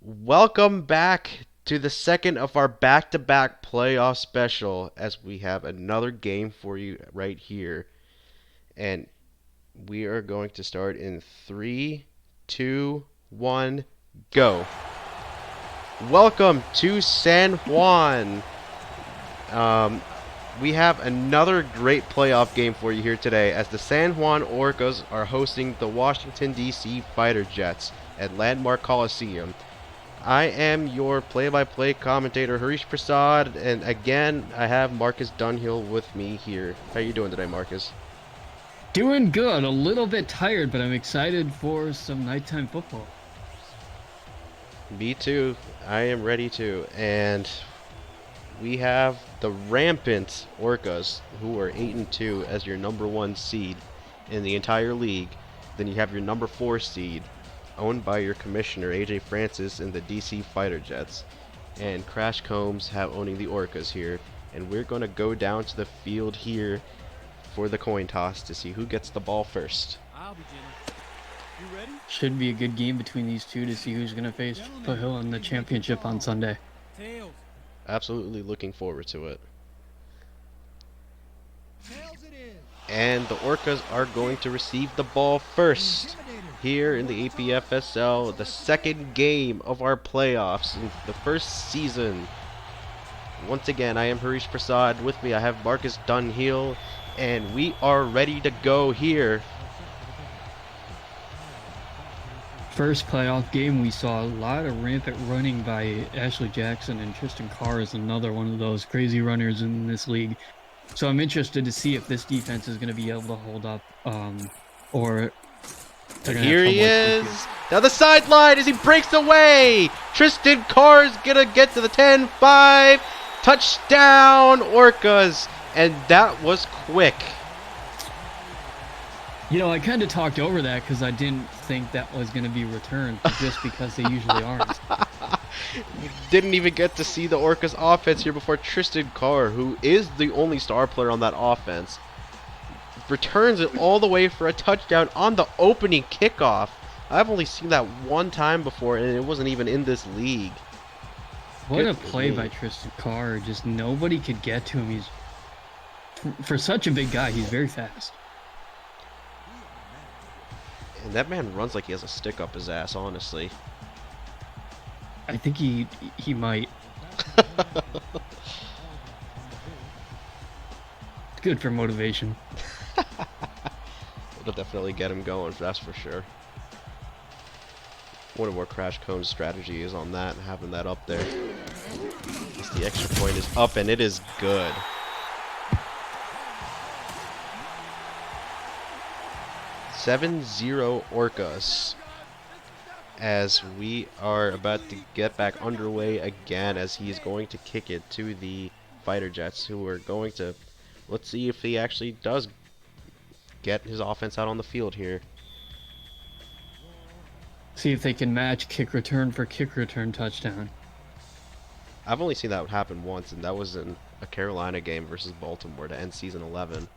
Welcome back to the second of our back-to-back playoff special as we have another game for you right here. And we are going to start in 3, 2, 1, go. Welcome to San Juan. Um, we have another great playoff game for you here today as the San Juan Orcas are hosting the Washington, D.C. Fighter Jets at Landmark Coliseum. I am your play-by-play commentator, Harish Prasad, and again, I have Marcus Dunhill with me here. How you doing today, Marcus? Doing good. A little bit tired, but I'm excited for some nighttime football. Me too. I am ready too. And we have the rampant Orcas, who are 8-2 as your number 1 seed in the entire league. Then you have your number 4 seed, owned by your commissioner, AJ Francis, in the DC Fighter Jets. And Crash Combs have owning the Orcas here. And we're going to go down to the field here for the coin toss to see who gets the ball first. I'll be gentle. You ready? Should be a good game between these two to see who's going to face Hill in the championship on Sunday. Tails. Absolutely looking forward to it. Tails it is. And the Orcas are going to receive the ball first here in the APFSL, the second game of our playoffs in the first season. Once again, I am Harish Prasad. With me, I have Marcus Dunhill, and we are ready to go here. First playoff game, we saw a lot of rampant running by Ashley Jackson, and Tristan Carr is another one of those crazy runners in this league. So I'm interested to see if this defense is going to be able to hold up, or And here he is, down the sideline as he breaks away. Tristan Carr is going to get to the 10-5. Touchdown, Orcas. And that was quick. You know, I kind of talked over that because I didn't think that was going to be returned, just because they usually aren't. Didn't even get to see the Orcas offense here before Tristan Carr, who is the only star player on that offense, returns it all the way for a touchdown on the opening kickoff. I've only seen that one time before, and it wasn't even in this league. What a play by Tristan Carr. Just nobody could get to him. He's, for such a big guy, he's very fast. And that man runs like he has a stick up his ass, honestly. I think he might. Good for motivation. It'll definitely get him going, that's for sure. Wonder what Crash Cone's strategy is on that, having that up there. Guess the extra point is up, and it is good. (7-0) Orcas, as we are about to get back underway again, as he is going to kick it to the Fighter Jets, who are going to, let's see if he actually does get his offense out on the field here. See if they can match kick return for kick return touchdown. I've only seen that happen once, and that was in a Carolina game versus Baltimore to end season 11.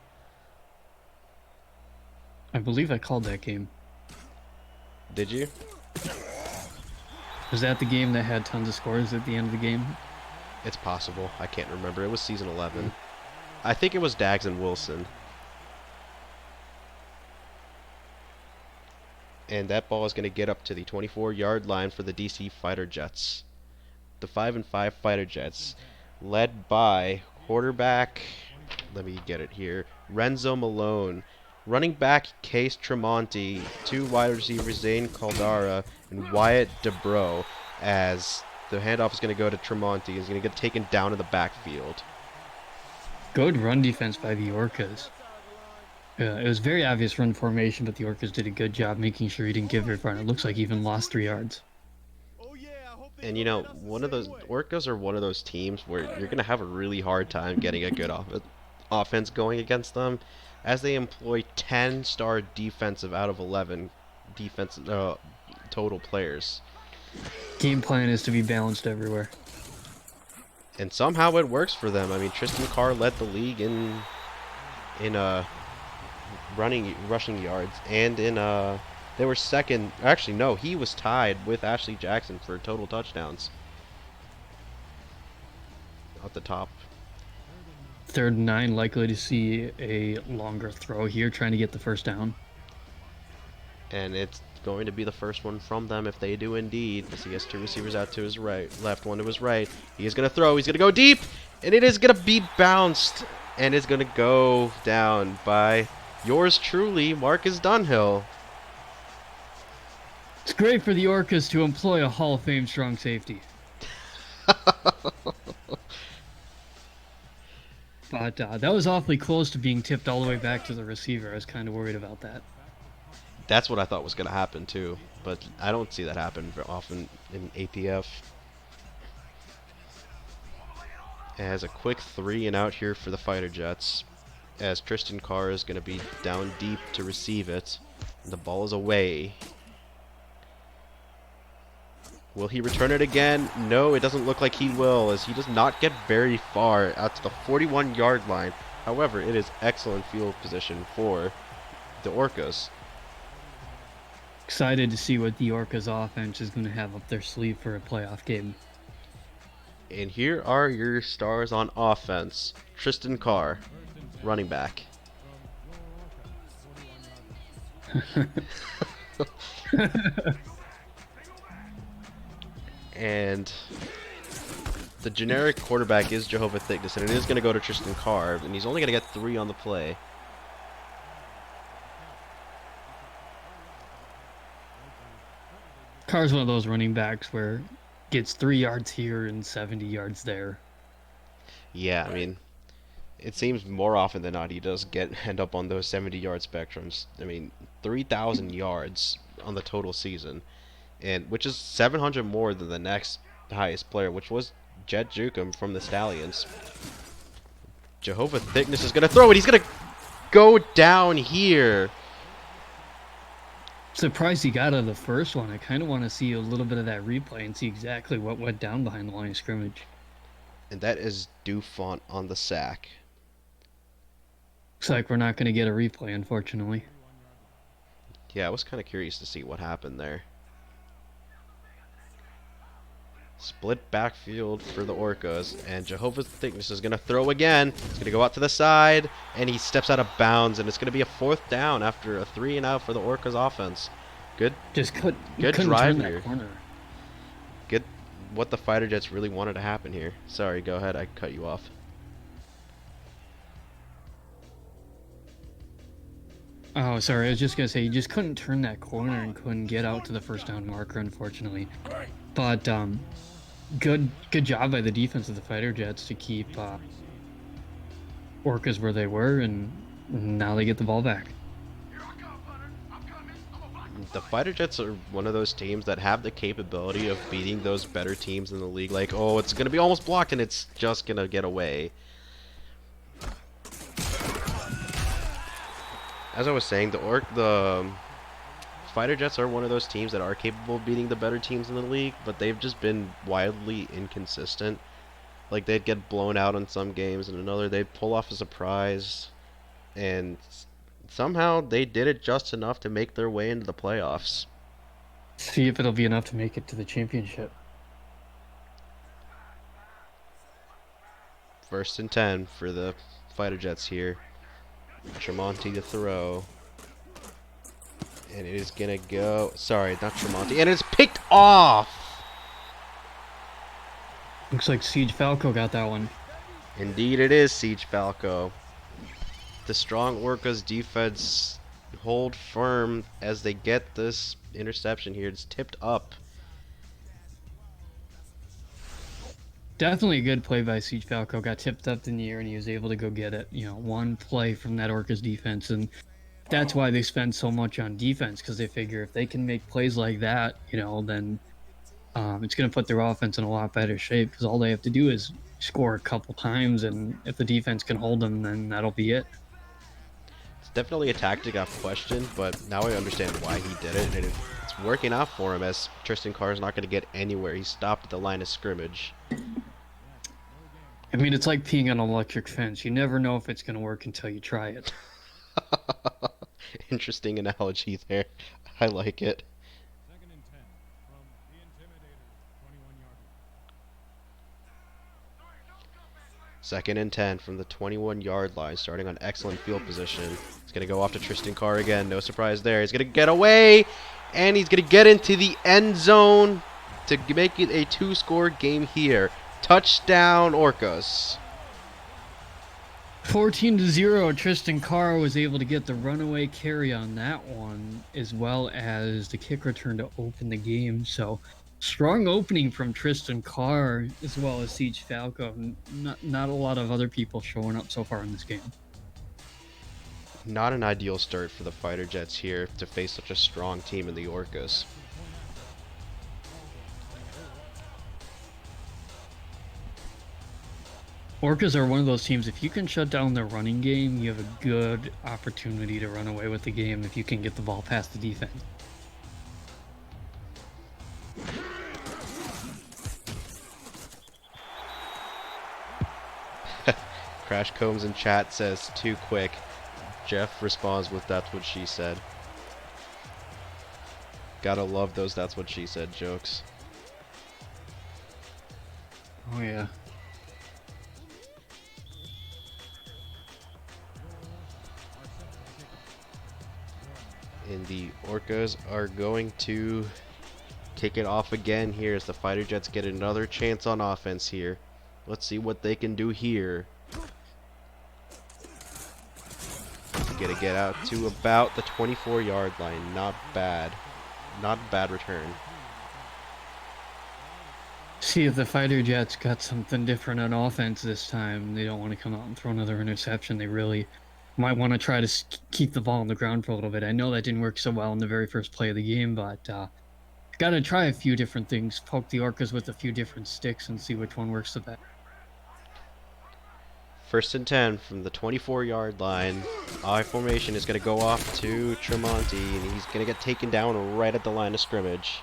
I believe I called that game. Did you? Was that the game that had tons of scores at the end of the game? It's possible. I can't remember. It was season 11. I think it was Dags and Wilson. And that ball is going to get up to the 24-yard line for the DC Fighter Jets. The 5-5 Fighter Jets, led by quarterback, let me get it here, Renzo Malone, running back Case Tremonti, 2 wide receivers Zane Caldara and Wyatt Debro, as the handoff is going to go to Tremonti. He's going to get taken down in the backfield. Good run defense by the Orcas. It was very obvious run formation, but the Orcas did a good job making sure he didn't give it run. It looks like he even lost 3 yards. And you know, Orcas are one of those teams where you're going to have a really hard time getting a good offense going against them, as they employ 10-star defensive out of 11 defensive total players. Game plan is to be balanced everywhere. And somehow it works for them. I mean, Tristan Carr led the league in rushing yards and in They were second. Actually, no, he was tied with Ashley Jackson for total touchdowns at the top. 3rd and 9, likely to see a longer throw here, trying to get the first down. And it's going to be the first one from them if they do indeed. As he has two receivers out to his right, left one to his right. He is going to throw. He's going to go deep, and it is going to be bounced, and it's going to go down by yours truly, Marcus Dunhill. It's great for the Orcas to employ a Hall of Fame strong safety. But that was awfully close to being tipped all the way back to the receiver. I was kind of worried about that. That's what I thought was going to happen too, but I don't see that happen very often in APF. As a quick 3-and-out here for the Fighter Jets, as Tristan Carr is going to be down deep to receive it. And the ball is away. Will he return it again? No, it doesn't look like he will, as he does not get very far out to the 41-yard line. However, it is excellent field position for the Orcas. Excited to see what the Orcas offense is going to have up their sleeve for a playoff game. And here are your stars on offense. Tristan Carr, running back. And the generic quarterback is Jehovah Thickness, and it is going to go to Tristan Carr, and he's only going to get 3 on the play. Carr's one of those running backs where gets 3 yards here and 70 yards there. Yeah, I mean, it seems more often than not he does end up on those 70-yard spectrums. I mean, 3,000 yards on the total season, and which is 700 more than the next highest player, which was Jet Jukum from the Stallions. Jehovah Thickness is going to throw it. He's going to go down here. Surprised he got out of the first one. I kind of want to see a little bit of that replay and see exactly what went down behind the line of scrimmage. And that is Dufont on the sack. Looks like we're not going to get a replay, unfortunately. Yeah, I was kind of curious to see what happened there. Split backfield for the Orcas, and Jehovah's Thickness is going to throw again. He's going to go out to the side, and he steps out of bounds, and it's going to be a 4th down after a 3-and-out for the Orcas offense. Good Couldn't drive turn here. that corner. Good what the Fighter Jets really wanted to happen here. Sorry, go ahead. I cut you off. Oh, sorry. I was just going to say, you just couldn't turn that corner and couldn't get out to the first down marker, unfortunately. But good job by the defense of the Fighter Jets to keep Orcas where they were, and now they get the ball back. The Fighter Jets are one of those teams that have the capability of beating those better teams in the league. Like, oh, it's going to be almost blocked, and it's just going to get away. As I was saying, the Fighter Jets are one of those teams that are capable of beating the better teams in the league, but they've just been wildly inconsistent. Like, they'd get blown out in some games, and another they'd pull off a surprise, and somehow they did it just enough to make their way into the playoffs. See if it'll be enough to make it to the championship. 1st and 10 for the Fighter Jets here. Tremonti to throw. And it is going to go... Sorry, not Tremonti. And it's picked off! Looks like Siege Falco got that one. Indeed it is Siege Falco. The strong Orcas defense hold firm as they get this interception here. It's tipped up. Definitely a good play by Siege Falco. Got tipped up in the air and he was able to go get it. You know, one play from that Orcas defense, and that's why they spend so much on defense, because they figure if they can make plays like that, you know, then it's going to put their offense in a lot better shape, because all they have to do is score a couple times, and if the defense can hold them, then that'll be it. It's definitely a tactic I've questioned, but now I understand why he did it, and it's working out for him, as Tristan Carr is not going to get anywhere. He stopped at the line of scrimmage. I mean, it's like peeing on an electric fence. You never know if it's going to work until you try it. Interesting analogy there. I like it. Second and 10 from the Intimidator, 21-yard line. Second and 10 from the 21-yard line, starting on excellent field position. He's going to go off to Tristan Carr again. No surprise there. He's going to get away, and he's going to get into the end zone to make it a two-score game here. Touchdown, Orcas. 14-0. Tristan Carr was able to get the runaway carry on that one, as well as the kick return to open the game. So strong opening from Tristan Carr, as well as Siege Falco. Not a lot of other people showing up so far in this game. Not an ideal start for the Fighter Jets here to face such a strong team in the Orcas. Orcas are one of those teams, if you can shut down their running game, you have a good opportunity to run away with the game if you can get the ball past the defense. Crash Combs in chat says too quick. Jeff responds with that's what she said. Gotta love those that's what she said jokes. Oh yeah. And the Orcas are going to kick it off again here as the Fighter Jets get another chance on offense here. Let's see what they can do here. Gonna get out to about the 24-yard line. Not bad. Not a bad return. See if the Fighter Jets got something different on offense this time. They don't want to come out and throw another interception. They really might want to try to keep the ball on the ground for a little bit. I know that didn't work so well in the very first play of the game, but got to try a few different things. Poke the Orcas with a few different sticks and see which one works the best. First and 10 from the 24-yard line. I formation is going to go off to Tremonti, and he's going to get taken down right at the line of scrimmage.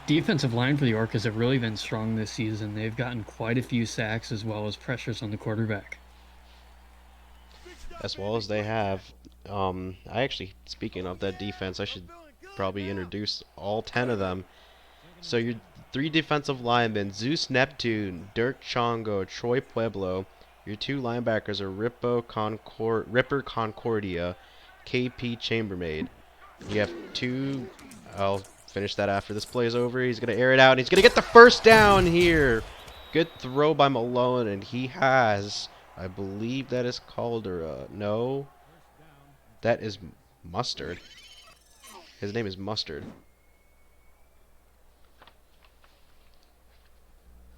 Defensive line for the Orcas have really been strong this season. They've gotten quite a few sacks as well as pressures on the quarterback. As well as they have. Speaking of that defense, I should probably introduce all 10 of them. So your three defensive linemen, Zeus Neptune, Dirk Chongo, Troy Pueblo. Your two linebackers are Ripper Concordia, KP Chambermaid. You have two. I'll finish that after this play is over. He's going to air it out, and he's going to get the first down here. Good throw by Malone, and he has, I believe that is Caldera. No, that is Mustard. His name is Mustard.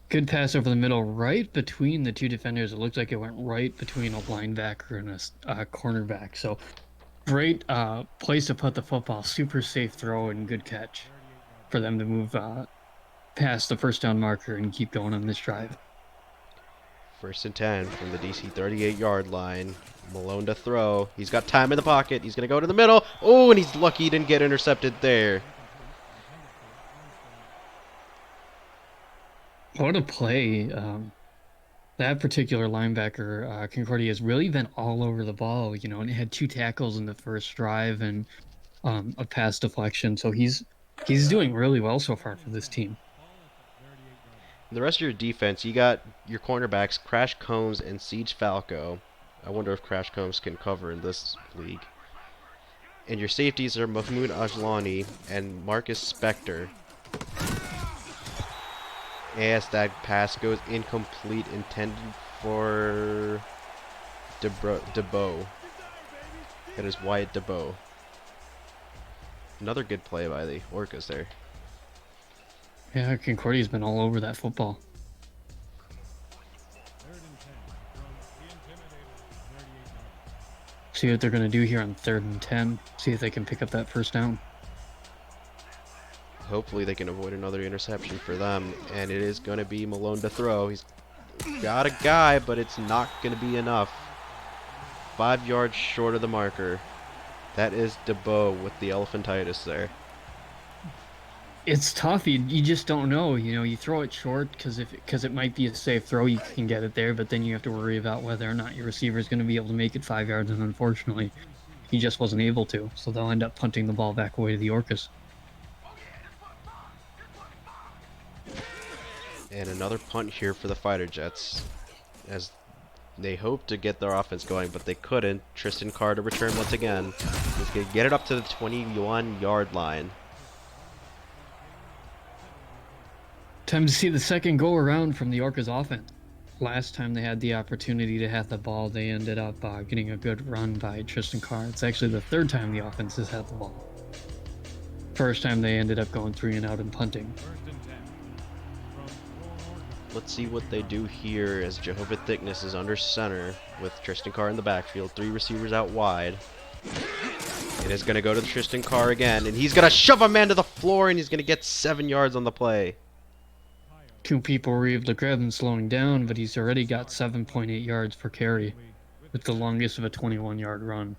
Good pass over the middle, right between the two defenders. It looked like it went right between a linebacker and a cornerback. So great place to put the football. Super safe throw and good catch for them to move past the first down marker and keep going on this drive. First and 10 from the DC 38-yard line. Malone to throw. He's got time in the pocket. He's going to go to the middle. Oh, and he's lucky he didn't get intercepted there. What a play. That particular linebacker, Concordia, has really been all over the ball, you know, and it had 2 tackles in the first drive and a pass deflection. So he's doing really well so far for this team. The rest of your defense, you got your cornerbacks, Crash Combs and Siege Falco. I wonder if Crash Combs can cover in this league. And your safeties are Mahmoud Ajlani and Marcus Spector. As that pass goes incomplete, intended for DeBow. That is Wyatt DeBow. Another good play by the Orcas there. Yeah, Concordia's been all over that football. See what they're going to do here on 3rd and 10. See if they can pick up that first down. Hopefully they can avoid another interception for them. And it is going to be Malone to throw. He's got a guy, but it's not going to be enough. 5 yards short of the marker. That is DeBow with the elephantitis there. It's tough. You just don't know. You know, you throw it short because it might be a safe throw. You can get it there, but then you have to worry about whether or not your receiver is going to be able to make it 5 yards. And unfortunately, He just wasn't able to, so they'll end up punting the ball back away to the Orcas. And another punt here for the Fighter Jets, as they hoped to get their offense going, but they couldn't. Tristan Carr to return once again. He's going to get it up to the 21-yard line. Time to see the second go around from the Orcas offense. Last time they had the opportunity to have the ball, they ended up getting a good run by Tristan Carr. It's actually the third time the offense has had the ball. First time they ended up going 3 and out and punting. Let's see what they do here as Jehovah Thickness is under center with Tristan Carr in the backfield. 3 receivers out wide. It is going to go to Tristan Carr again, and he's going to shove a man to the floor, and he's going to get 7 yards on the play. 2 people were able to grab him slowing down, but he's already got 7.8 yards per carry with the longest of a 21-yard run.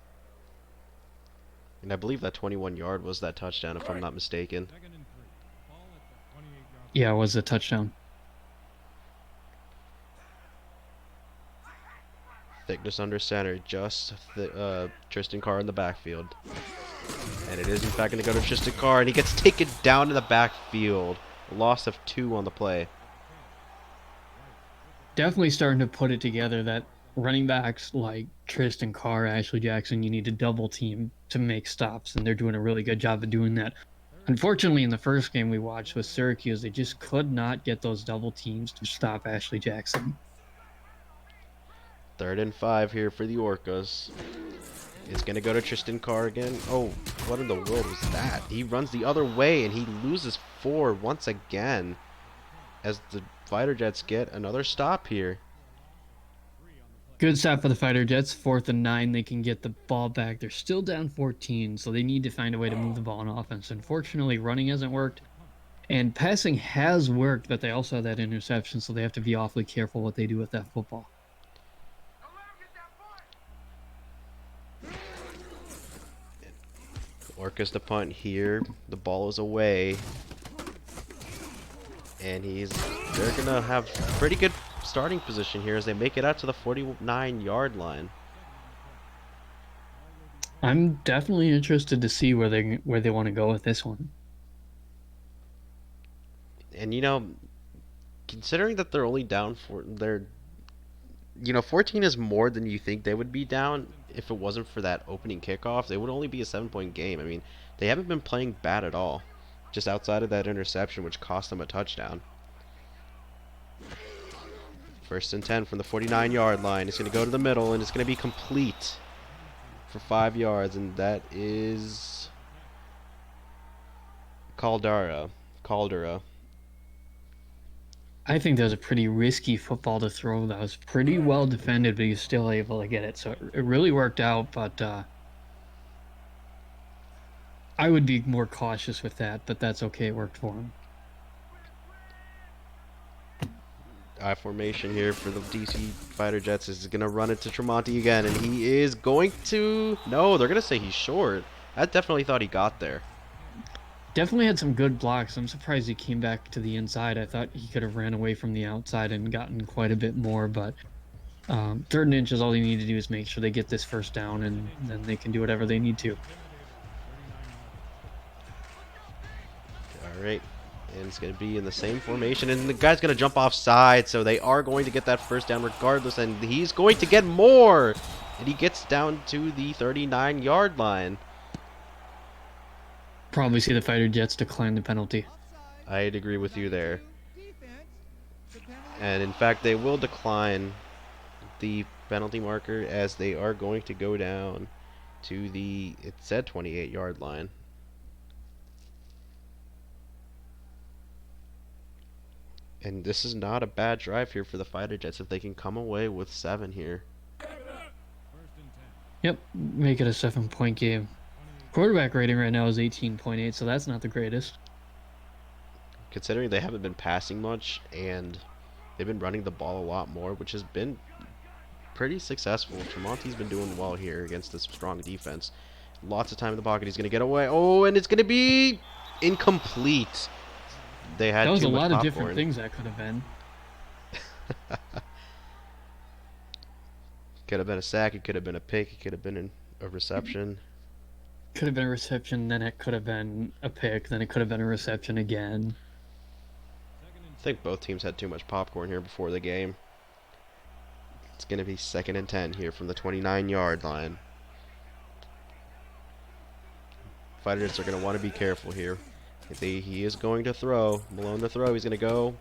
And I believe that 21-yard was that touchdown, if I'm not mistaken. Yeah, it was a touchdown. Thickness under center, just Tristan Carr in the backfield. And it is in fact going to go to Tristan Carr, and he gets taken down in the backfield. A loss of 2 on the play. Definitely starting to put it together that running backs like Tristan Carr, Ashley Jackson, you need to double team to make stops, and they're doing a really good job of doing that. Unfortunately, in the first game we watched with Syracuse, they just could not get those double teams to stop Ashley Jackson. 3rd and 5 here for the Orcas. It's going to go to Tristan Carr again. Oh, what in the world was that? He runs the other way, and he loses 4 once again as the Fighter Jets get another stop here. Good stop for the Fighter Jets. 4th and 9, they can get the ball back. They're still down 14, so they need to find a way to move the ball on offense. Unfortunately, running hasn't worked, and passing has worked, but they also have that interception, so they have to be awfully careful what they do with that football. Orcas to punt here. The ball is away. And they're going to have pretty good starting position here as they make it out to the 49-yard line. I'm definitely interested to see where they want to go with this one. And considering that they're only down 14 is more than you think they would be down. If it wasn't for that opening kickoff, they would only be a 7-point game. I mean, they haven't been playing bad at all, just outside of that interception, which cost them a touchdown. 1st and 10 from the 49-yard line. It's going to go to the middle, and it's going to be complete for 5 yards, and that is Caldera. I think that was a pretty risky football to throw. That was pretty well defended, but he was still able to get it. So it really worked out, but I would be more cautious with that, but that's okay. It worked for him. I formation here for the DC Fighter Jets is going to run it to Tremonti again, and he is going to... No, they're going to say he's short. I definitely thought he got there. Definitely had some good blocks. I'm surprised he came back to the inside. I thought he could have ran away from the outside and gotten quite a bit more, but 3rd and inches, all they need to do is make sure they get this 1st down, and then they can do whatever they need to. All right. And it's going to be in the same formation, and the guy's going to jump offside, so they are going to get that 1st down regardless, and he's going to get more, and he gets down to the 39-yard line. Probably see the Fighter Jets decline the penalty. I'd agree with you there. And in fact, they will decline the penalty marker as they are going to go down to the, it said 28-yard line. And this is not a bad drive here for the Fighter Jets if they can come away with 7 here. Yep, make it a 7-point game. Quarterback rating right now is 18.8, so that's not the greatest. Considering they haven't been passing much and they've been running the ball a lot more, which has been pretty successful. Tremonti's been doing well here against this strong defense. Lots of time in the pocket. He's going to get away. Oh, and it's going to be incomplete. They had that was too a much lot popcorn. of different things that could have been. Could have been a sack. It could have been a pick. It could have been A reception. Could have been a reception, then it could have been a pick, then it could have been a reception again. I think both teams had too much popcorn here before the game. It's going to be 2nd and 10 here from the 29-yard line. Fighters are going to want to be careful here. He is going to throw. Malone to throw. He's going to go.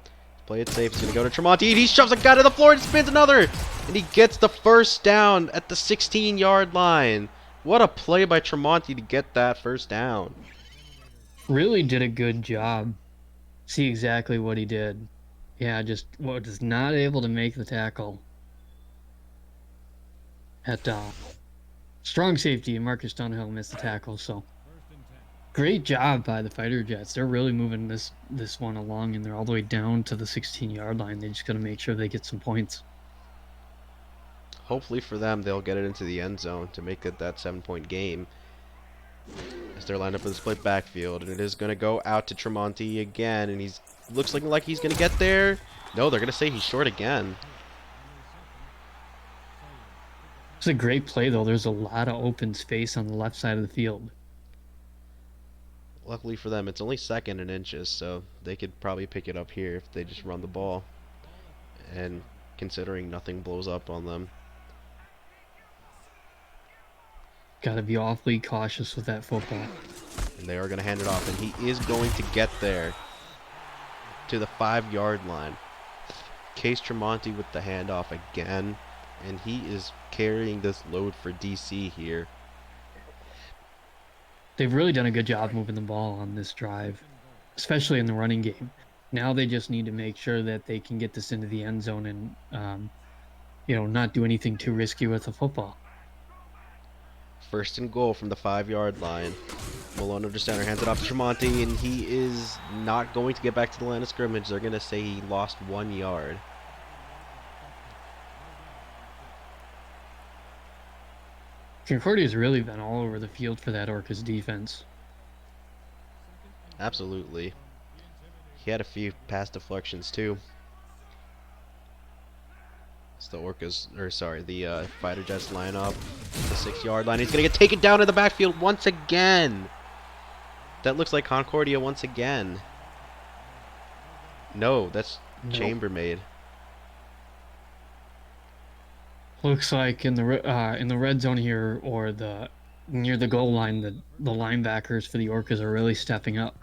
Play it safe. He's going to go to Tremonti. And he shoves a guy to the floor and spins another. And he gets the first down at the 16-yard line. What a play by Tremonti to get that first down. Really did a good job. See exactly what he did. Yeah, just was not able to make the tackle. At strong safety, Marcus Dunhill missed the tackle, so great job by the Fighter Jets. They're really moving this one along, and they're all the way down to the 16-yard line. They just got to make sure they get some points. Hopefully for them, they'll get it into the end zone to make it that 7-point game. As they're lined up in the split backfield, and it is going to go out to Tremonti again, and he's looks like he's going to get there. No, they're going to say he's short again. It's a great play, though. There's a lot of open space on the left side of the field. Luckily for them, it's only 2nd and inches, so they could probably pick it up here if they just run the ball. And considering nothing blows up on them. Got to be awfully cautious with that football. And they are going to hand it off, and he is going to get there to the 5-yard line. Case Tremonti with the handoff again, and he is carrying this load for DC here. They've really done a good job moving the ball on this drive, especially in the running game. Now they just need to make sure that they can get this into the end zone and, not do anything too risky with the football. 1st and goal from the 5-yard line. Malone under center hands it off to Tremonti, and he is not going to get back to the line of scrimmage. They're going to say he lost 1 yard. Concordia's really been all over the field for that Orcas defense. Absolutely. He had a few pass deflections too. It's the the Fighter Jets line up. The 6-yard line. He's going to get taken down in the backfield once again. That looks like Concordia once again. No, that's Nope. Chambermaid. Looks like in the red zone here, or near the goal line, the linebackers for the Orcas are really stepping up.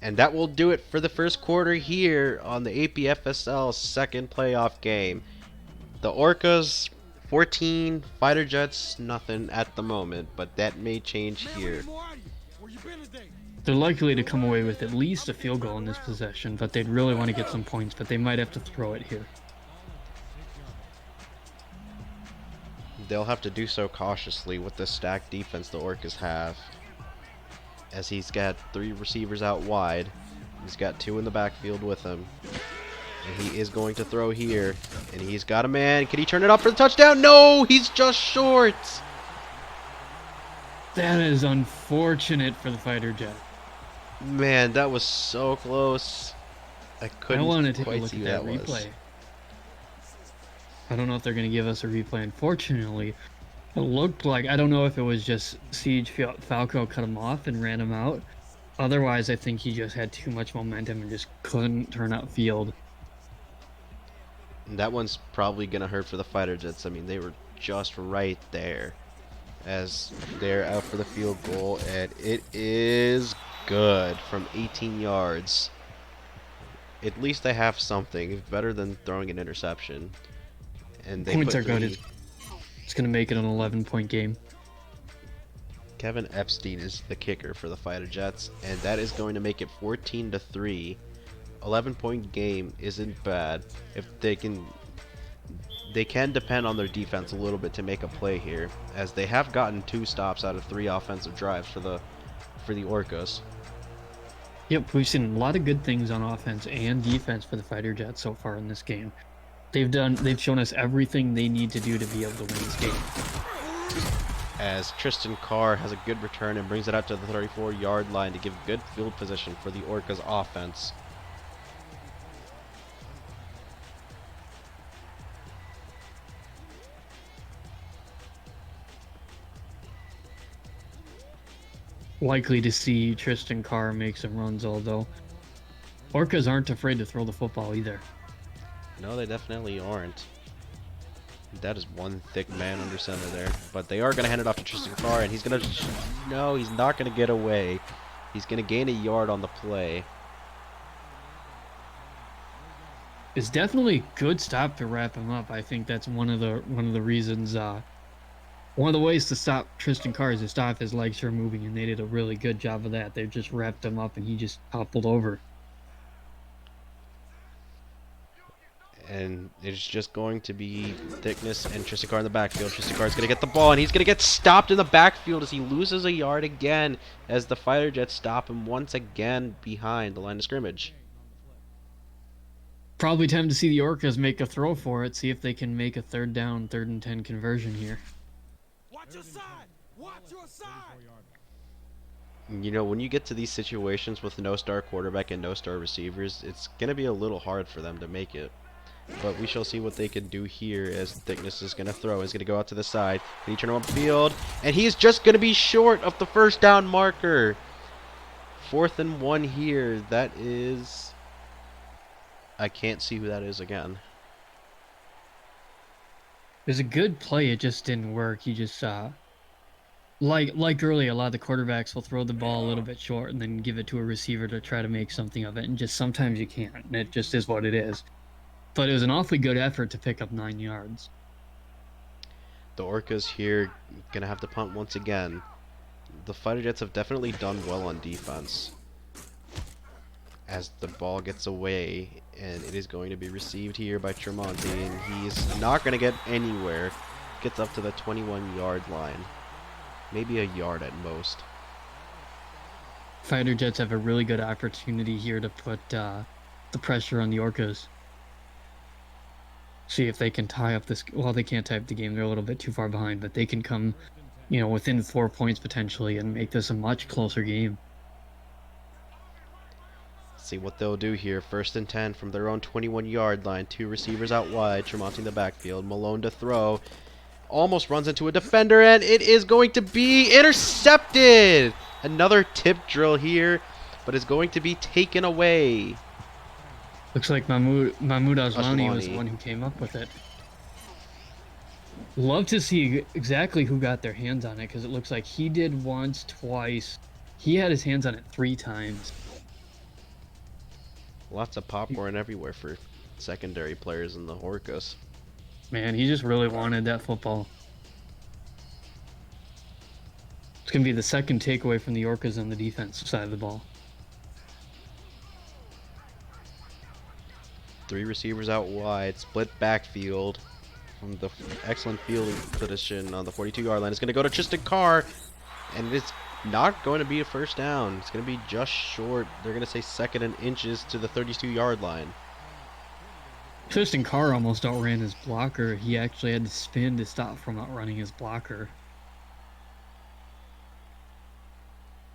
And that will do it for the first quarter here on the APFSL 2nd playoff game. The Orcas 14, Fighter Jets nothing at the moment, but that may change here. They're likely to come away with at least a field goal in this possession, but they'd really want to get some points, but they might have to throw it here. They'll have to do so cautiously with the stacked defense the Orcas have. As he's got 3 receivers out wide. He's got 2 in the backfield with him. And he is going to throw here. And he's got a man. Can he turn it up for the touchdown? No! He's just short! That is unfortunate for the Fighter Jet. Man, that was so close. I couldn't want to take a quite look see at who that that was. replay. I don't know if they're going to give us a replay. Unfortunately, it looked like, I don't know if it was just Siege Falco cut him off and ran him out. Otherwise, I think he just had too much momentum and just couldn't turn out field. And that one's probably going to hurt for the Fighter Jets. I mean, they were just right there as they're out for the field goal, and it is good from 18 yards. At least they have something better than throwing an interception. And they Points put are good. three. It's going to make it an 11-point game. Kevin Epstein is the kicker for the Fighter Jets, and that is going to make it 14-3. 11-point game isn't bad. If they can depend on their defense a little bit to make a play here, as they have gotten 2 stops out of 3 offensive drives for the Orcas. Yep, we've seen a lot of good things on offense and defense for the Fighter Jets so far in this game. They've shown us everything they need to do to be able to win this game. As Tristan Carr has a good return and brings it out to the 34-yard line to give good field position for the Orcas offense. likely to see Tristan Carr make some runs, although Orcas aren't afraid to throw the football either. No, they definitely aren't. That is one thick man under center there. But they are going to hand it off to Tristan Carr, and he's going to... No, he's not going to get away. He's going to gain a yard on the play. It's definitely a good stop to wrap him up. I think that's one of the reasons. One of the ways to stop Tristan Carr is to stop his legs from moving, and they did a really good job of that. They just wrapped him up, and he just toppled over. And it's just going to be thickness and Tristan Carr in the backfield. Tristan Carr is going to get the ball, and he's going to get stopped in the backfield as he loses a yard again as the Fighter Jets stop him once again behind the line of scrimmage. Probably time to see the Orcas make a throw for it, see if they can make a 3rd down, 3rd and 10 conversion here. Watch your side! Watch your side! You know, when you get to these situations with no star quarterback and no star receivers, it's going to be a little hard for them to make it. But we shall see what they can do here as Thickness is going to throw. He's going to go out to the side. Can he turn him upfield? And he's just going to be short of the 1st down marker. 4th and 1 here. That is... I can't see who that is again. It was a good play. It just didn't work. He just like earlier, a lot of the quarterbacks will throw the ball a little bit short and then give it to a receiver to try to make something of it. And just sometimes you can't. And it just is what it is. But it was an awfully good effort to pick up 9 yards. The Orcas here going to have to punt once again. The Fighter Jets have definitely done well on defense. As the ball gets away, and it is going to be received here by Tremonti, and he's not going to get anywhere. Gets up to the 21-yard line. Maybe a yard at most. Fighter Jets have a really good opportunity here to put the pressure on the Orcas. See if they can tie up this... Well, they can't tie up the game. They're a little bit too far behind, but they can come, within 4 points potentially and make this a much closer game. See what they'll do here. 1st and 10 from their own 21-yard line. 2 receivers out wide. Tremonti in the backfield. Malone to throw. Almost runs into a defender, and it is going to be intercepted! Another tip drill here, but it's going to be taken away. Looks like Mahmoud Aslani was the one who came up with it. Love to see exactly who got their hands on it, because it looks like he did once, twice. He had his hands on it 3 times. Lots of popcorn everywhere for secondary players in the Orcas. Man, he just really wanted that football. It's going to be the second takeaway from the Orcas on the defensive side of the ball. 3 receivers out wide, split backfield from the excellent fielding position on the 42-yard line. It's going to go to Tristan Carr, and it's not going to be a 1st down. It's going to be just short. They're going to say 2nd and inches to the 32-yard line. Tristan Carr almost outran his blocker. He actually had to spin to stop from outrunning his blocker.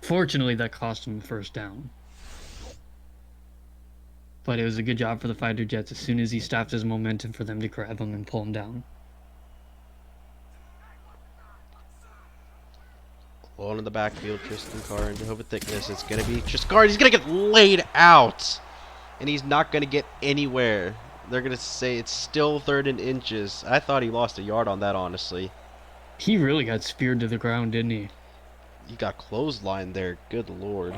Fortunately, that cost him the 1st down. But it was a good job for the Fighter Jets as soon as he stopped his momentum for them to grab him and pull him down. All in the backfield, Tristan Carr and Jehovah Thickness. It's going to be Tristan Carr. He's going to get laid out. And he's not going to get anywhere. They're going to say it's still 3rd and inches. I thought he lost a yard on that, honestly. He really got speared to the ground, didn't he? He got clotheslined there. Good lord.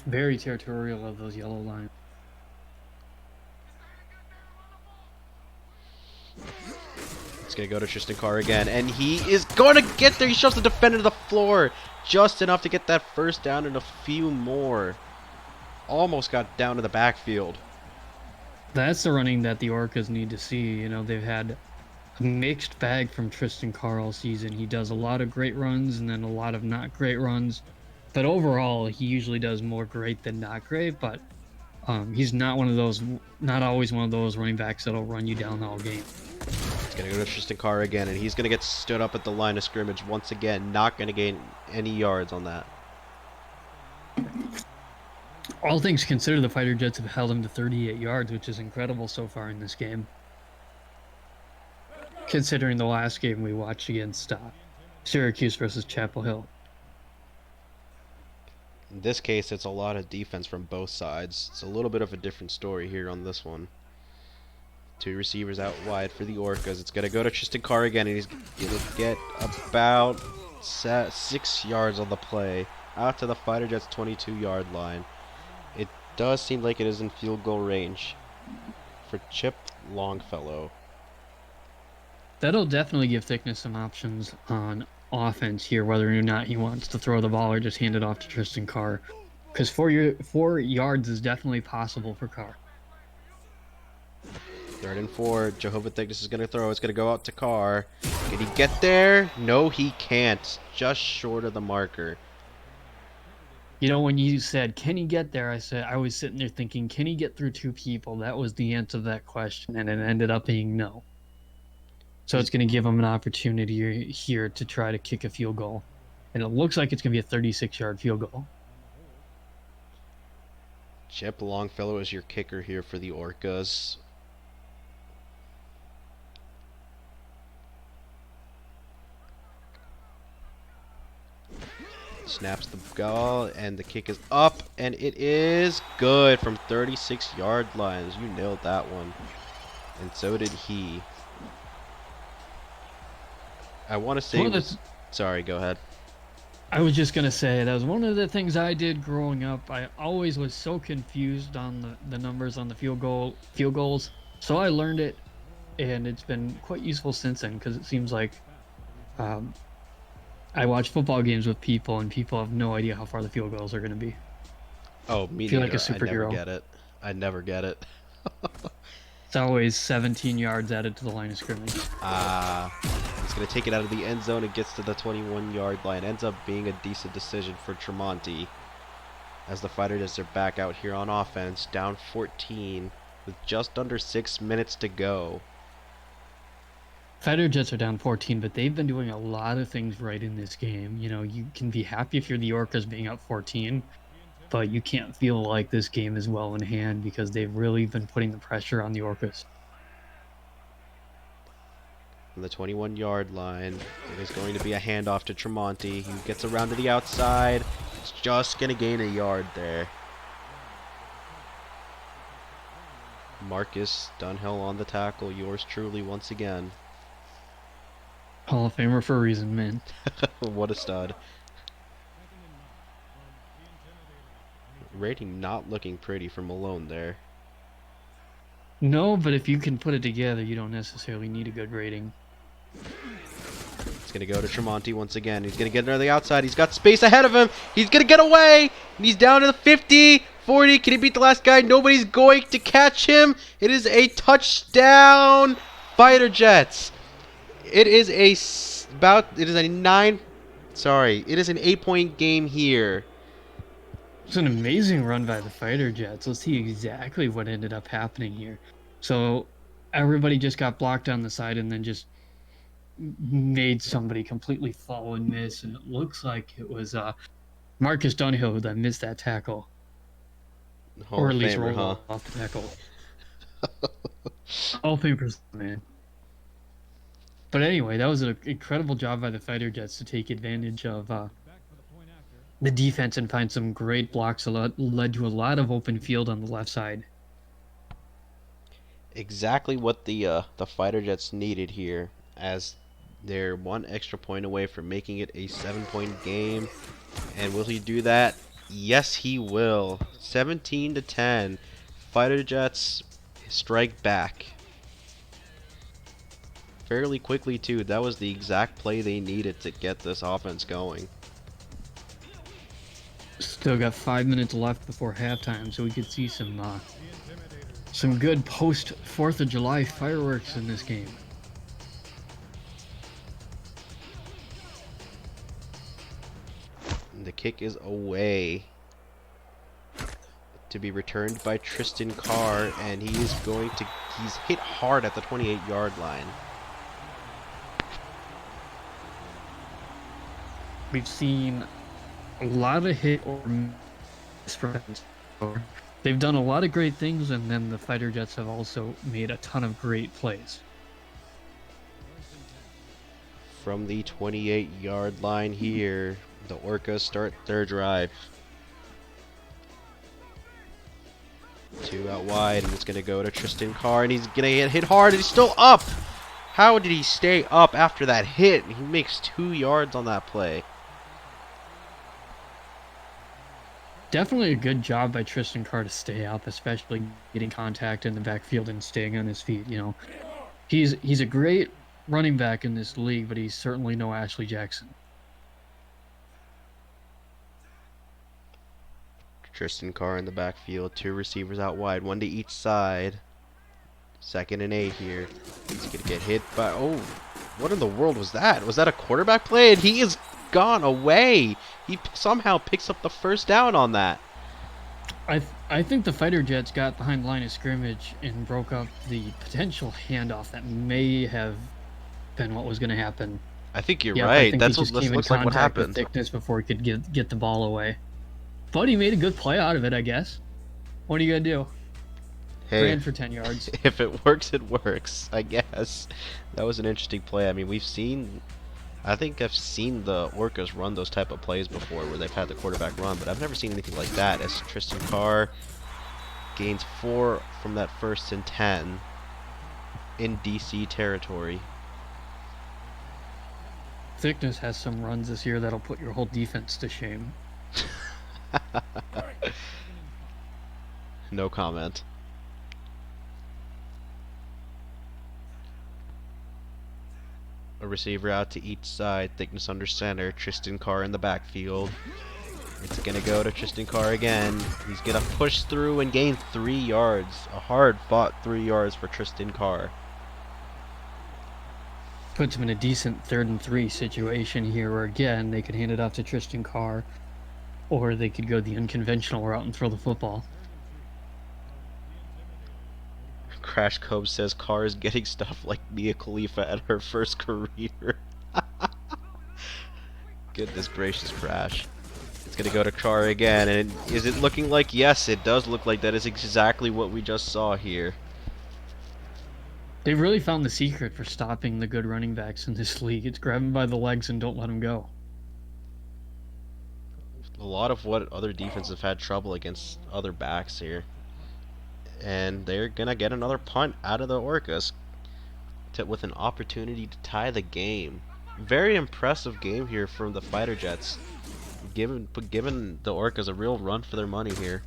Very territorial of those yellow lines. It's going to go to Tristan Carr again, and he is going to get there. He shoves the defender to the floor just enough to get that 1st down and a few more. Almost got down to the backfield. That's the running that the Orcas need to see. They've had a mixed bag from Tristan Carr all season. He does a lot of great runs and then a lot of not great runs. But overall, he usually does more great than not great. But he's not always one of those running backs that'll run you down all game. It's going to go to Tristan Carr again, and he's going to get stood up at the line of scrimmage once again. Not going to gain any yards on that. All things considered, the Fighter Jets have held him to 38 yards, which is incredible so far in this game. Considering the last game we watched against Syracuse versus Chapel Hill. In this case, it's a lot of defense from both sides. It's a little bit of a different story here on this one. Two receivers out wide for the Orcas. It's going to go to Tristan Carr again, and he's going to get about 6 yards on the play out to the Fighter Jets 22-yard line. It does seem like it is in field goal range for Chip Longfellow. That'll definitely give Thickness some options on offense here, whether or not he wants to throw the ball or just hand it off to Tristan Carr. Because 4 yards is definitely possible for Carr. 3rd and 4. Jehovah Thickness is going to throw. It's going to go out to Carr. Can he get there? No, he can't. Just short of the marker. You know, when you said, can he get there? I was sitting there thinking, can he get through 2 people? That was the answer to that question, and it ended up being no. So it's going to give him an opportunity here to try to kick a field goal. And it looks like it's going to be a 36-yard field goal. Chip Longfellow is your kicker here for the Orcas. Snaps the ball, and the kick is up, and it is good from 36-yard lines. You nailed that one. And so did he. I want to say... Sorry, go ahead. I was just going to say, that was one of the things I did growing up. I always was so confused on the numbers on the field goals. So I learned it, and it's been quite useful since then, because it seems like I watch football games with people, and people have no idea how far the field goals are going to be. Oh, me feel neither. like a superhero. I never get it. It's always 17 yards added to the line of scrimmage. He's going to take it out of the end zone. It gets to the 21-yard line. Ends up being a decent decision for Tremonti, as the Fighter Jets are back out here on offense, down 14 with just under 6 minutes to go. Fighter Jets are down 14, but they've been doing a lot of things right in this game. You know, you can be happy if you're the Orcas being up 14, but you can't feel like this game is well in hand because they've really been putting the pressure on the Orcas. On the 21-yard line, it is going to be a handoff to Tremonti. He gets around to the outside. It's just going to gain a yard there. Marcus Dunhill on the tackle. Yours truly once again. Hall of Famer for a reason, man. What a stud. Rating not looking pretty for Malone there. No, but if you can put it together, you don't necessarily need a good rating. It's going to go to Tremonti once again. He's going to get under the outside. He's got space ahead of him. He's going to get away. And he's down to the 50, 40. Can he beat the last guy? Nobody's going to catch him. It is a touchdown, Fighter Jets. It is an 8-point game here. It's an amazing run by the Fighter Jets. Let's see exactly what ended up happening here. So everybody just got blocked on the side and then just made somebody completely fall and miss. And it looks like it was Marcus Dunhill that missed that tackle. Hall or of at least Famer, roll off the tackle. All Famers, man. But anyway, that was an incredible job by the Fighter Jets to take advantage of the defense and find some great blocks that led to a lot of open field on the left side. Exactly what the Fighter Jets needed here, as they're one extra point away from making it a 7-point game. And will he do that? Yes, he will. 17-10. Fighter Jets strike back. Fairly quickly, too. That was the exact play they needed to get this offense going. Still got 5 minutes left before halftime, so we could see some good post 4th of July fireworks in this game. And the kick is away, to be returned by Tristan Carr, and he's hit hard at the 28-yard line. We've seen a lot of hit or miss friends. They've done a lot of great things, and then the Fighter Jets have also made a ton of great plays. from the 28-yard line here. The Orcas start their drive. 2 out wide, and it's going to go to Tristan Carr, and he's going to get hit hard, and he's still up! How did he stay up after that hit? He makes 2 yards on that play. Definitely a good job by Tristan Carr to stay up, especially getting contact in the backfield and staying on his feet. You know, he's a great running back in this league, but he's certainly no Ashley Jackson. Tristan Carr in the backfield, 2 receivers out wide, 1 to each side. 2nd and 8 here. He's going to get hit by... Oh, what in the world was that? Was that a quarterback play? And he is gone away. He somehow picks up the first down on that. I think the fighter jets got behind the line of scrimmage and broke up the potential handoff that may have been what was going to happen. I think you're I right. think That's he what just this came in looks like what contact with happened. Thickness before he could get the ball away. But he made a good play out of it, I guess. What are you gonna do? Hey, Ran for 10 yards. if it works, it works, I guess. That was an interesting play. I mean, I think I've seen the Orcas run those type of plays before where they've had the quarterback run, but I've never seen anything like that as Tristan Carr gains 4 from that 1st and 10 in DC territory. Thickness has some runs this year that'll put your whole defense to shame. No comment. A receiver out to each side, Thickness under center, Tristan Carr in the backfield. It's going to go to Tristan Carr again. He's going to push through and gain 3 yards. A hard-fought 3 yards for Tristan Carr. Puts him in a decent 3rd and 3 situation here where, again, they could hand it off to Tristan Carr, or they could go the unconventional route and throw the football. Crash Cove says Carr is getting stuff like Mia Khalifa at her first career. Goodness gracious, Crash. It's going to go to Carr again, and is it looking like? Yes, it does look like that is exactly what we just saw here. They really found the secret for stopping the good running backs in this league. It's grab them by the legs and don't let them go. A lot of what other defenses have had trouble against other backs here. And they're going to get another punt out of the Orcas with an opportunity to tie the game. Very impressive game here from the Fighter Jets. Giving the Orcas a real run for their money here.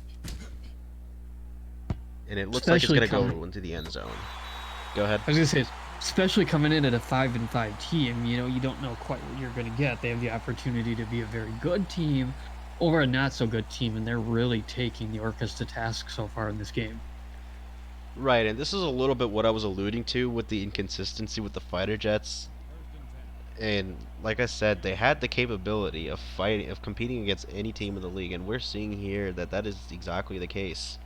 And it looks like it's going to go into the end zone. Go ahead. I was going to say, especially coming in at a 5-5 team, you know, you don't know quite what you're going to get. They have the opportunity to be a very good team or a not so good team, and they're really taking the Orcas to task so far in this game. Right, and this is a little bit what I was alluding to with the inconsistency with the Fighter Jets. And like I said, they had the capability of competing against any team in the league, and we're seeing here that that is exactly the case.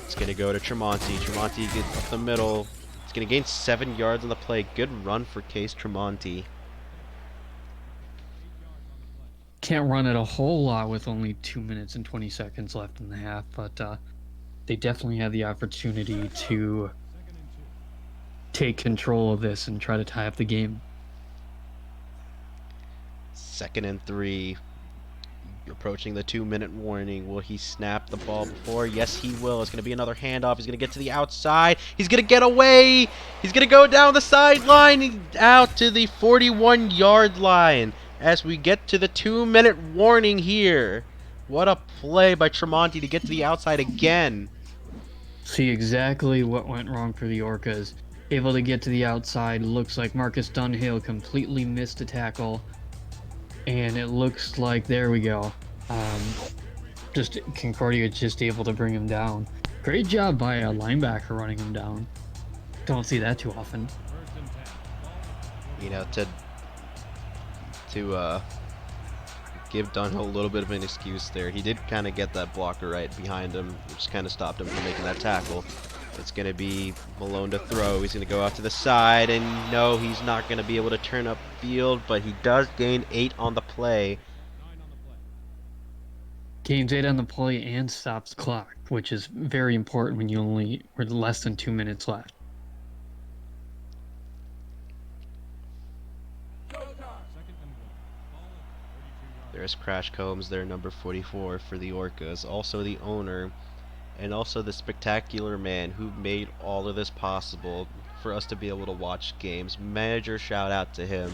It's going to go to Tremonti. Tremonti gets up the middle. It's going to gain 7 yards on the play. Good run for Case Tremonti. Can't run it a whole lot with only 2 minutes and 20 seconds left in the half, but they definitely have the opportunity to take control of this and try to tie up the game. 2nd and 3. Approaching the 2-minute warning. Will he snap the ball before? Yes, he will. It's going to be another handoff. He's going to get to the outside. He's going to get away. He's going to go down the sideline out to the 41-yard line as we get to the 2-minute warning here. What a play by Tremonti to get to the outside again. See exactly what went wrong for the Orcas. Able to get to the outside. Looks like Marcus Dunhill completely missed a tackle. And it looks like, there we go. Just Concordia just able to bring him down. Great job by a linebacker running him down. Don't see that too often. You know, to give Dunhill a little bit of an excuse there. He did kind of get that blocker right behind him, which kind of stopped him from making that tackle. It's going to be Malone to throw. He's going to go out to the side, and no, he's not going to be able to turn up field, but he does gain 8 on the play. Gains 8 on the play and stops the clock, which is very important when you only were less than 2 minutes left. There's Crash Combs there, number 44 for the Orcas. Also the owner, and also the spectacular man who made all of this possible for us to be able to watch games. Major shout out to him.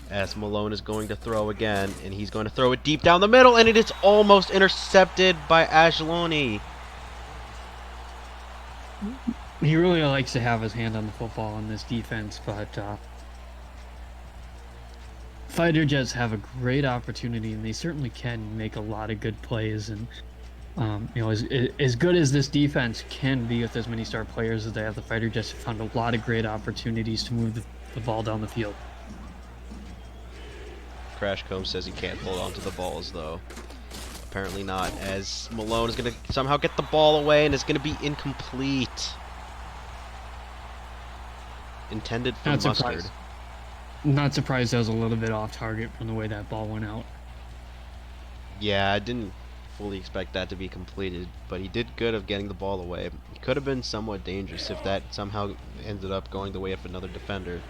As Malone is going to throw again, and he's going to throw it deep down the middle, and it is almost intercepted by Ashloni. He really likes to have his hand on the football in this defense, but Fighter Jets have a great opportunity, and they certainly can make a lot of good plays. And as good as this defense can be with as many star players as they have, the Fighter Jets have found a lot of great opportunities to move the ball down the field. Crash Combs says he can't hold on to the balls, though. Apparently not, as Malone is going to somehow get the ball away, and it's going to be incomplete. Intended for Mustard. Not surprised I was a little bit off target from the way that ball went out. Yeah, I didn't fully expect that to be completed, but he did good of getting the ball away. It could have been somewhat dangerous if that somehow ended up going the way of another defender.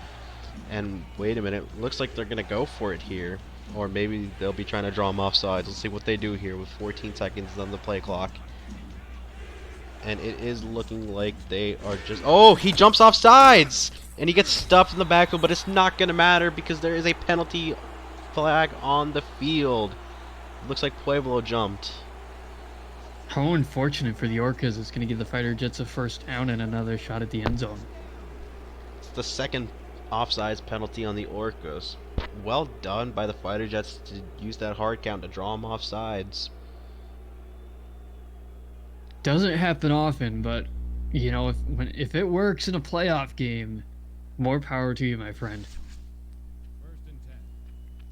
And wait a minute, looks like they're going to go for it here. Or maybe they'll be trying to draw him offsides. Let's see what they do here with 14 seconds on the play clock. And it is looking like they are just... Oh, he jumps off sides! And he gets stuffed in the backfield, but it's not going to matter because there is a penalty flag on the field. It looks like Pueblo jumped. How unfortunate for the Orcas. It's going to give the Fighter Jets a first down and another shot at the end zone. It's the second offsides penalty on the Orcas. Well done by the Fighter Jets to use that hard count to draw them off sides. Doesn't happen often, but you know, if it works in a playoff game, more power to you, my friend. First and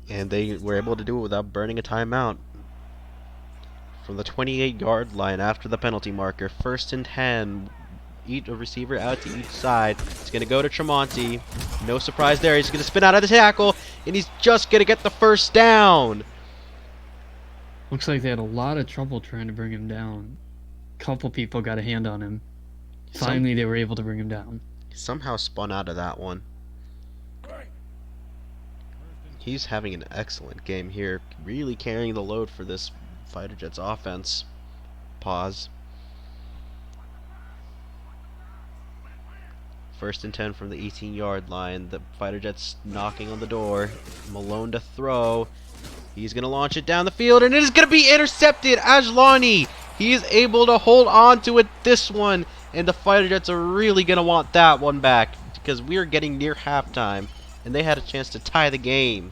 10. And they were able to do it without burning a timeout. From the 28-yard line after the penalty marker, first and 10. Each a receiver out to each side. It's going to go to Tremonti. No surprise there. He's going to spin out of the tackle, and he's just going to get the first down. Looks like they had a lot of trouble trying to bring him down. A couple people got a hand on him. Finally, they were able to bring him down. Somehow spun out of that one. He's having an excellent game here. Really carrying the load for this Fighter Jets offense. Pause. First and 10 from the 18-yard line. The Fighter Jets knocking on the door. Malone to throw. He's going to launch it down the field, and it is going to be intercepted. Ajlani, he is able to hold on to it this one, and the Fighter Jets are really going to want that one back because we are getting near halftime, and they had a chance to tie the game.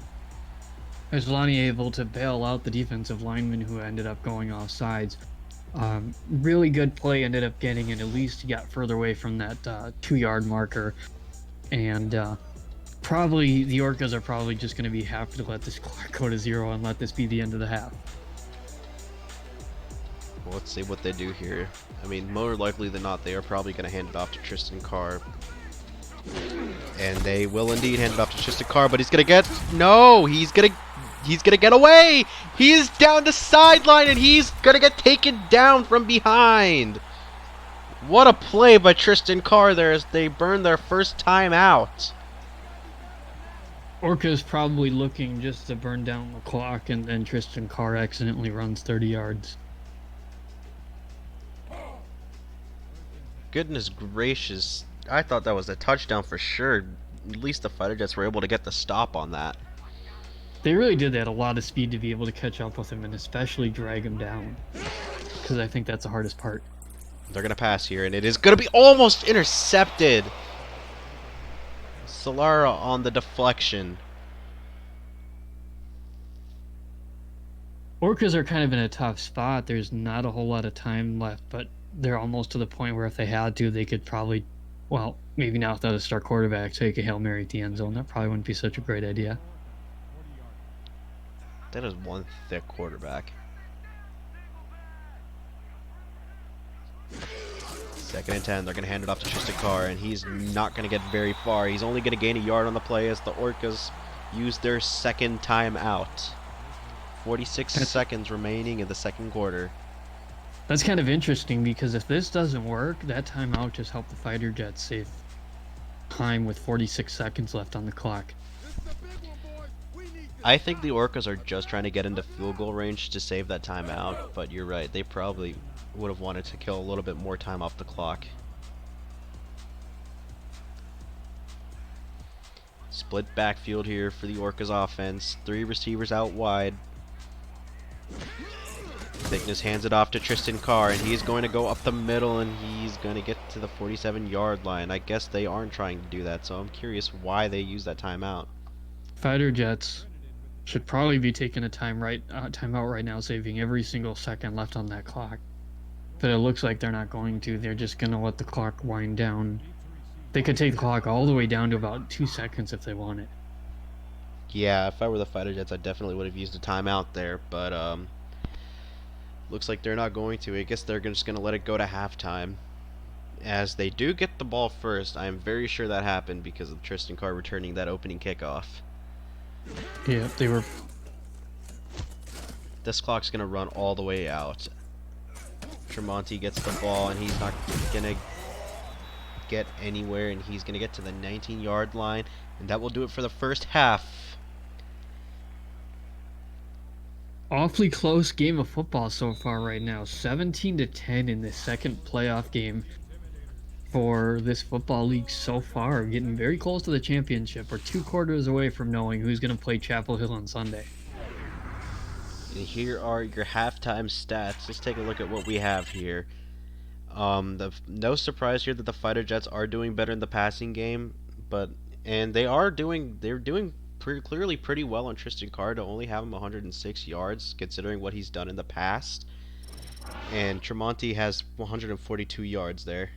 Ajlani able to bail out the defensive lineman who ended up going off sides. Really good play, ended up getting it. At least he got further away from that 2-yard marker. And probably the Orcas are probably just going to be happy to let this clock go to 0 and let this be the end of the half. Well, let's see what they do here. I mean, more likely than not, they are probably going to hand it off to Tristan Carr. And they will indeed hand it off to Tristan Carr, but he's going to get... No! He's going to get away! He is down the sideline, and he's going to get taken down from behind. What a play by Tristan Carr there as they burn their first time out. Orca's probably looking just to burn down the clock, and then Tristan Carr accidentally runs 30 yards. Goodness gracious. I thought that was a touchdown for sure. At least the Fighter Jets were able to get the stop on that. They really did. They had a lot of speed to be able to catch up with him and especially drag him down. Because I think that's the hardest part. They're going to pass here, and it is going to be almost intercepted. Solara on the deflection. Orcas are kind of in a tough spot. There's not a whole lot of time left, but they're almost to the point where if they had to, they could probably, well, maybe not without a star quarterback, take a Hail Mary at the end zone. That probably wouldn't be such a great idea. That is one thick quarterback. Second and 10. They're going to hand it off to Tristan Carr, and he's not going to get very far. He's only going to gain a yard on the play as the Orcas use their second time out. 46 seconds remaining in the second quarter. That's kind of interesting because if this doesn't work, that timeout just helped the Fighter Jets save time with 46 seconds left on the clock. I think the Orcas are just trying to get into field goal range to save that timeout, but you're right. They probably would have wanted to kill a little bit more time off the clock. Split backfield here for the Orcas offense. 3 receivers out wide. Thickness hands it off to Tristan Carr, and he's going to go up the middle, and he's going to get to the 47-yard line. I guess they aren't trying to do that, so I'm curious why they use that timeout. Fighter jets should probably be taking a timeout right now, saving every single second left on that clock. But it looks like they're not going to. They're just going to let the clock wind down. They could take the clock all the way down to about 2 seconds if they wanted. Yeah, if I were the Fighter Jets, I definitely would have used a timeout there, but looks like they're not going to. I guess they're just going to let it go to halftime. As they do get the ball first, I am very sure that happened because of Tristan Carr returning that opening kickoff. Yeah, they were. This clock's going to run all the way out. Tremonti gets the ball, and he's not going to get anywhere, and he's going to get to the 19-yard line, and that will do it for the first half. Awfully close game of football so far right now. 17-10 in the second playoff game for this football league so far. Getting very close to the championship. We're 2 quarters away from knowing who's going to play Chapel Hill on Sunday. And here are your halftime stats. Let's take a look at what we have here. No surprise here that the Fighter Jets are doing better in the passing game, and they're doing clearly pretty well on Tristan Carr to only have him 106 yards, considering what he's done in the past. And Tremonti has 142 yards there.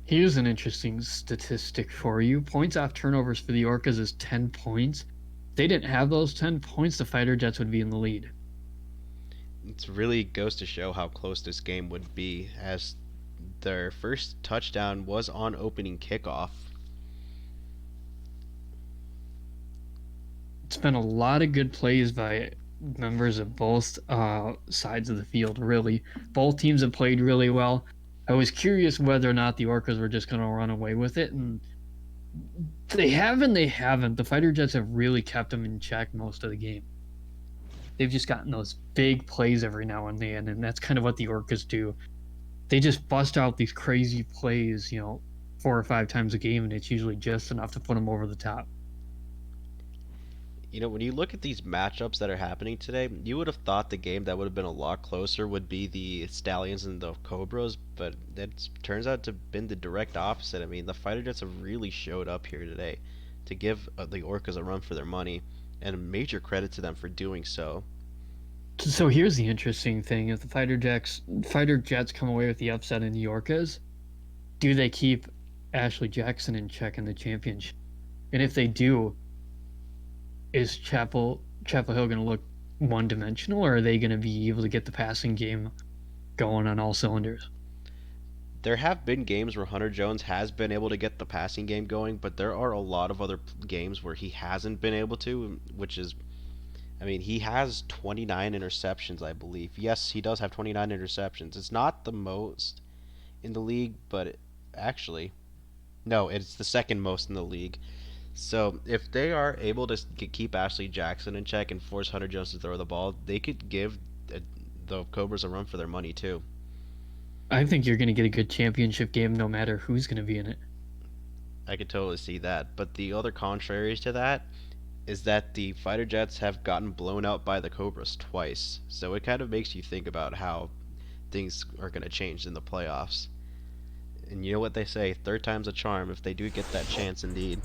Here's an interesting statistic for you. Points off turnovers for the Orcas is 10 points. If they didn't have those 10 points, the Fighter Jets would be in the lead. It really goes to show how close this game would be, as their first touchdown was on opening kickoff. It's been a lot of good plays by members of both sides of the field, really. Both teams have played really well. I was curious whether or not the Orcas were just going to run away with it, and they have and they haven't. The Fighter Jets have really kept them in check most of the game. They've just gotten those big plays every now and then, and that's kind of what the Orcas do. They just bust out these crazy plays, 4 or 5 times a game, and it's usually just enough to put them over the top. When you look at these matchups that are happening today, you would have thought the game that would have been a lot closer would be the Stallions and the Cobras, but it turns out to have been the direct opposite. I mean, the Fighter Jets have really showed up here today to give the Orcas a run for their money, and a major credit to them for doing so. So here's the interesting thing: if the Fighter Jets come away with the upset in the Orcas, do they keep Ashley Jackson in check in the championship? And if they do, is Chapel Hill going to look one-dimensional, or are they going to be able to get the passing game going on all cylinders? There have been games where Hunter Jones has been able to get the passing game going, but there are a lot of other games where he hasn't been able to, he has 29 interceptions, I believe. Yes, he does have 29 interceptions. It's not the most in the league, but no, it's the second most in the league. So if they are able to keep Ashley Jackson in check and force Hunter Jones to throw the ball, they could give the Cobras a run for their money too. I think you're going to get a good championship game no matter who's going to be in it. I could totally see that. But the other contraries to that is that the Fighter Jets have gotten blown out by the Cobras twice. So it kind of makes you think about how things are going to change in the playoffs. And you know what they say, third time's a charm if they do get that chance indeed.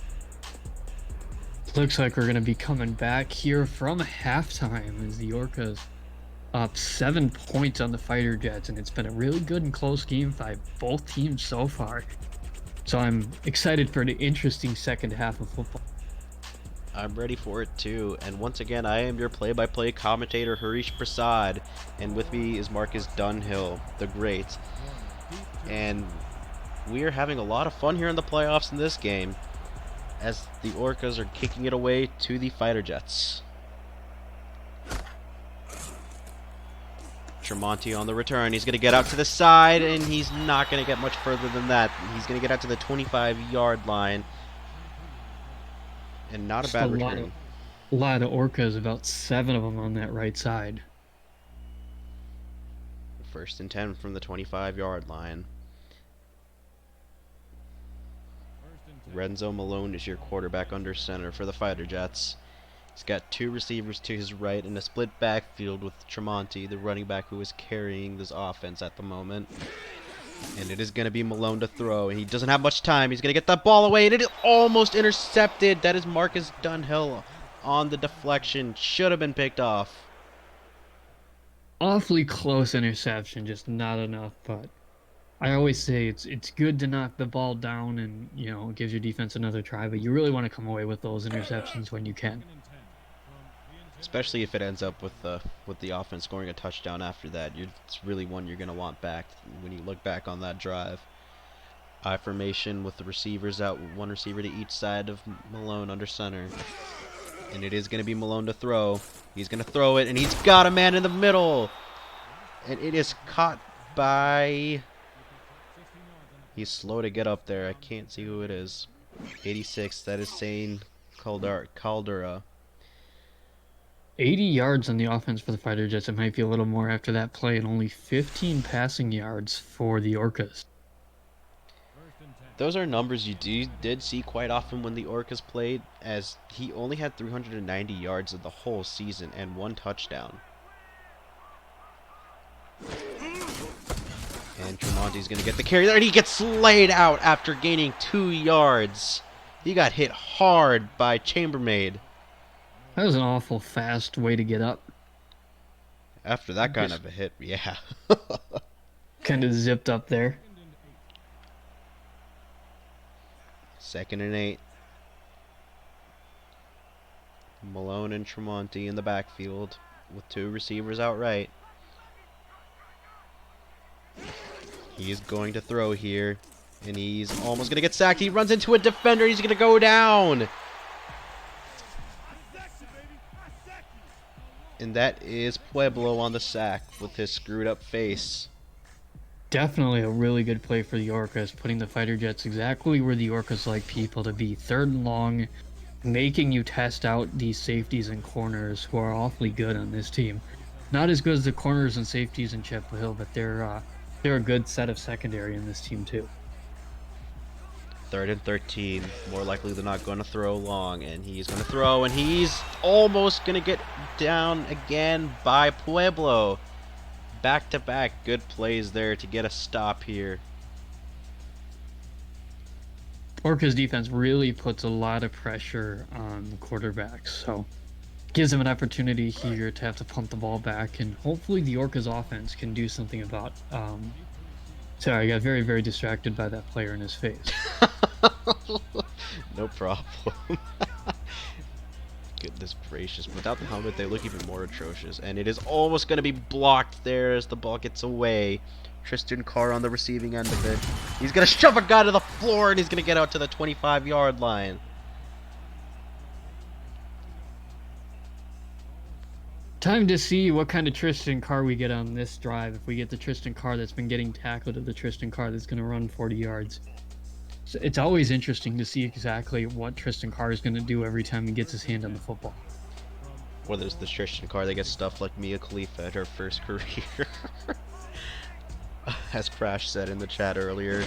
Looks like we're going to be coming back here from halftime as the Orcas up 7 points on the Fighter Jets, and it's been a really good and close game by both teams so far. So I'm excited for an interesting second half of football. I'm ready for it too, and once again I am your play-by-play commentator Harish Prasad, and with me is Marcus Dunhill, the great. And we are having a lot of fun here in the playoffs in this game, as the Orcas are kicking it away to the Fighter Jets. Tremonti on the return. He's going to get out to the side, and he's not going to get much further than that. He's going to get out to the 25-yard line. And not a bad return. A lot of Orcas, about 7 of them on that right side. First and 10 from the 25-yard line. First and 10. Renzo Malone is your quarterback under center for the Fighter Jets. He's got 2 receivers to his right and a split backfield with Tremonti, the running back who is carrying this offense at the moment. And it is going to be Malone to throw, and he doesn't have much time. He's going to get that ball away, and it is almost intercepted. That is Marcus Dunhill on the deflection. Should have been picked off. Awfully close interception, just not enough. But I always say it's good to knock the ball down, and it gives your defense another try. But you really want to come away with those interceptions when you can. Second and 10 from the Especially if it ends up with the offense scoring a touchdown after that. It's really one you're going to want back when you look back on that drive. I formation with the receivers out, 1 receiver to each side of Malone under center. And it is going to be Malone to throw. He's going to throw it, and he's got a man in the middle. And it is caught by... He's slow to get up there. I can't see who it is. 86, that is Sane Caldera. 80 yards on the offense for the Fighter Jets. It might be a little more after that play, and only 15 passing yards for the Orcas. first and 10. Those are numbers you did see quite often when the Orcas played, as he only had 390 yards of the whole season and 1 touchdown. And Tremonti's going to get the carry there, and he gets slayed out after gaining 2 yards. He got hit hard by Chambermaid. That was an awful fast way to get up. After that kind of a hit, yeah. Kind of zipped up there. Second and 8. Malone and Tremonti in the backfield with 2 receivers out right. He is going to throw here, and he's almost going to get sacked. He runs into a defender. He's going to go down. And that is Pueblo on the sack with his screwed up face. Definitely a really good play for the Orcas, putting the Fighter Jets exactly where the Orcas like people to be. 3rd and long, making you test out these safeties and corners who are awfully good on this team. Not as good as the corners and safeties in Chapel Hill, but they're a good set of secondary in this team too. 3rd and 13. More likely than not going to throw long. And he's going to throw, and he's almost going to get down again by Pueblo. Back-to-back good plays there to get a stop here. Orca's defense really puts a lot of pressure on the quarterbacks, so gives them an opportunity here to have to punt the ball back, and hopefully the Orca's offense can do something about... Sorry, I got very, very distracted by that player in his face. No problem. Goodness gracious. Without the helmet, they look even more atrocious. And it is almost going to be blocked there as the ball gets away. Tristan Carr on the receiving end of it. He's going to shove a guy to the floor, and he's going to get out to the 25-yard line. Time to see what kind of Tristan Carr we get on this drive. If we get the Tristan Carr that's been getting tackled, or the Tristan Carr that's going to run 40 yards. So it's always interesting to see exactly what Tristan Carr is going to do every time he gets his hand on the football. Or there's the Tristan Carr that gets stuff like Mia Khalifa at her first career. As Crash said in the chat earlier,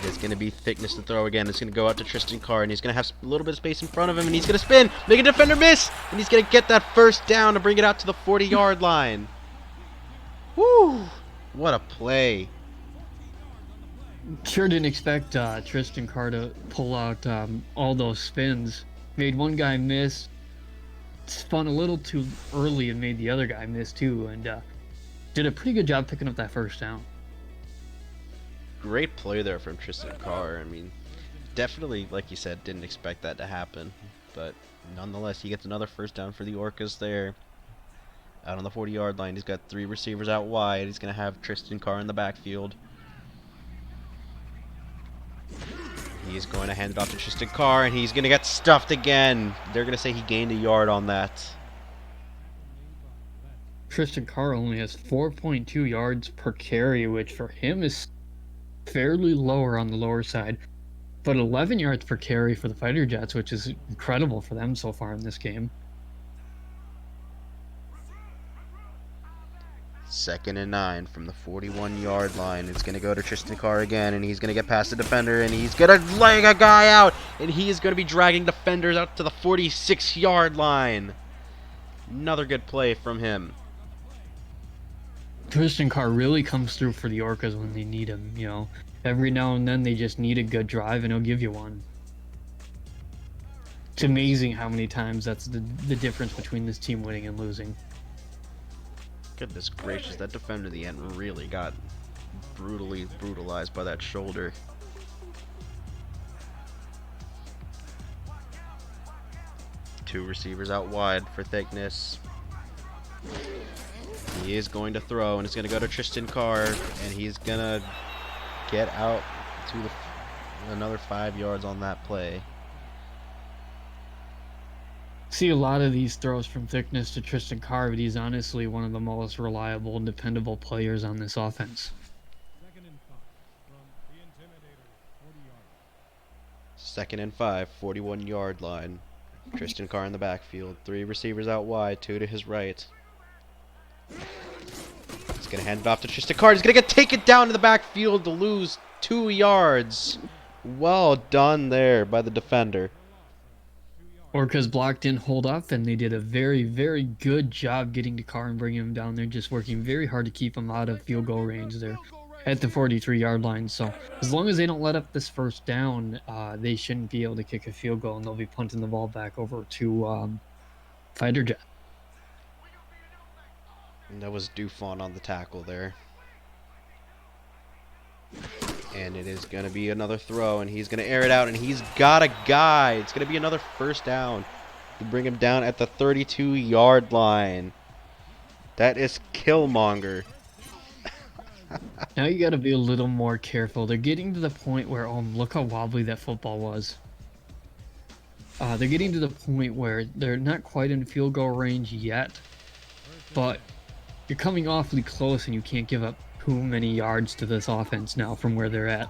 there's going to be thickness to throw again. It's going to go out to Tristan Carr, and he's going to have a little bit of space in front of him, and he's going to spin, make a defender miss, and he's going to get that first down to bring it out to the 40-yard line. Woo! What a play. Sure didn't expect Tristan Carr to pull out all those spins. Made one guy miss, spun a little too early and made the other guy miss too, and did a pretty good job picking up that first down. Great play there from Tristan Carr. I mean, definitely, like you said, didn't expect that to happen. But nonetheless, he gets another first down for the Orcas there. Out on the 40-yard line, he's got 3 receivers out wide. He's going to have Tristan Carr in the backfield. He's going to hand it off to Tristan Carr, and he's going to get stuffed again. They're going to say he gained a yard on that. Tristan Carr only has 4.2 yards per carry, which for him is fairly lower on the lower side. But 11 yards per carry for the Fighter Jets, which is incredible for them so far in this game. Second and 9 from the 41-yard line. It's going to go to Tristan Carr again, and he's going to get past the defender, and he's going to leg a guy out, and he is going to be dragging defenders out to the 46-yard line. Another good play from him. Tristan Carr really comes through for the Orcas when they need him, you know. Every now and then they just need a good drive and he'll give you one. It's amazing how many times that's the difference between this team winning and losing. Goodness gracious, that defender at the end really got brutally brutalized by that shoulder. Two receivers out wide for thickness. He is going to throw, and it's going to go to Tristan Carr, and he's going to get out to another 5 yards on that play. See a lot of these throws from thickness to Tristan Carr, but he's honestly one of the most reliable and dependable players on this offense. Second and 5 from the Intimidator, 40 yards. Second and 5, 41-yard line. Tristan Carr in the backfield. Three receivers out wide, two to his right. He's going to hand it off to Tristan Carr. He's going to get taken down to the backfield to lose 2 yards. Well done there by the defender. Orcas block didn't hold up, and they did a very, very good job getting to Carr and bringing him down there, just working very hard to keep him out of field goal range there at the 43-yard line. So as long as they don't let up this first down, they shouldn't be able to kick a field goal, and they'll be punting the ball back over to Fighter Jet. And that was Dufon on the tackle there. And it is going to be another throw, and he's going to air it out, and he's got a guy. It's going to be another first down to bring him down at the 32-yard line. That is Killmonger. Now you got to be a little more careful. They're getting to the point where, oh, look how wobbly that football was. They're getting to the point where they're not quite in field goal range yet, but you're coming awfully close, and you can't give up too many yards to this offense now from where they're at.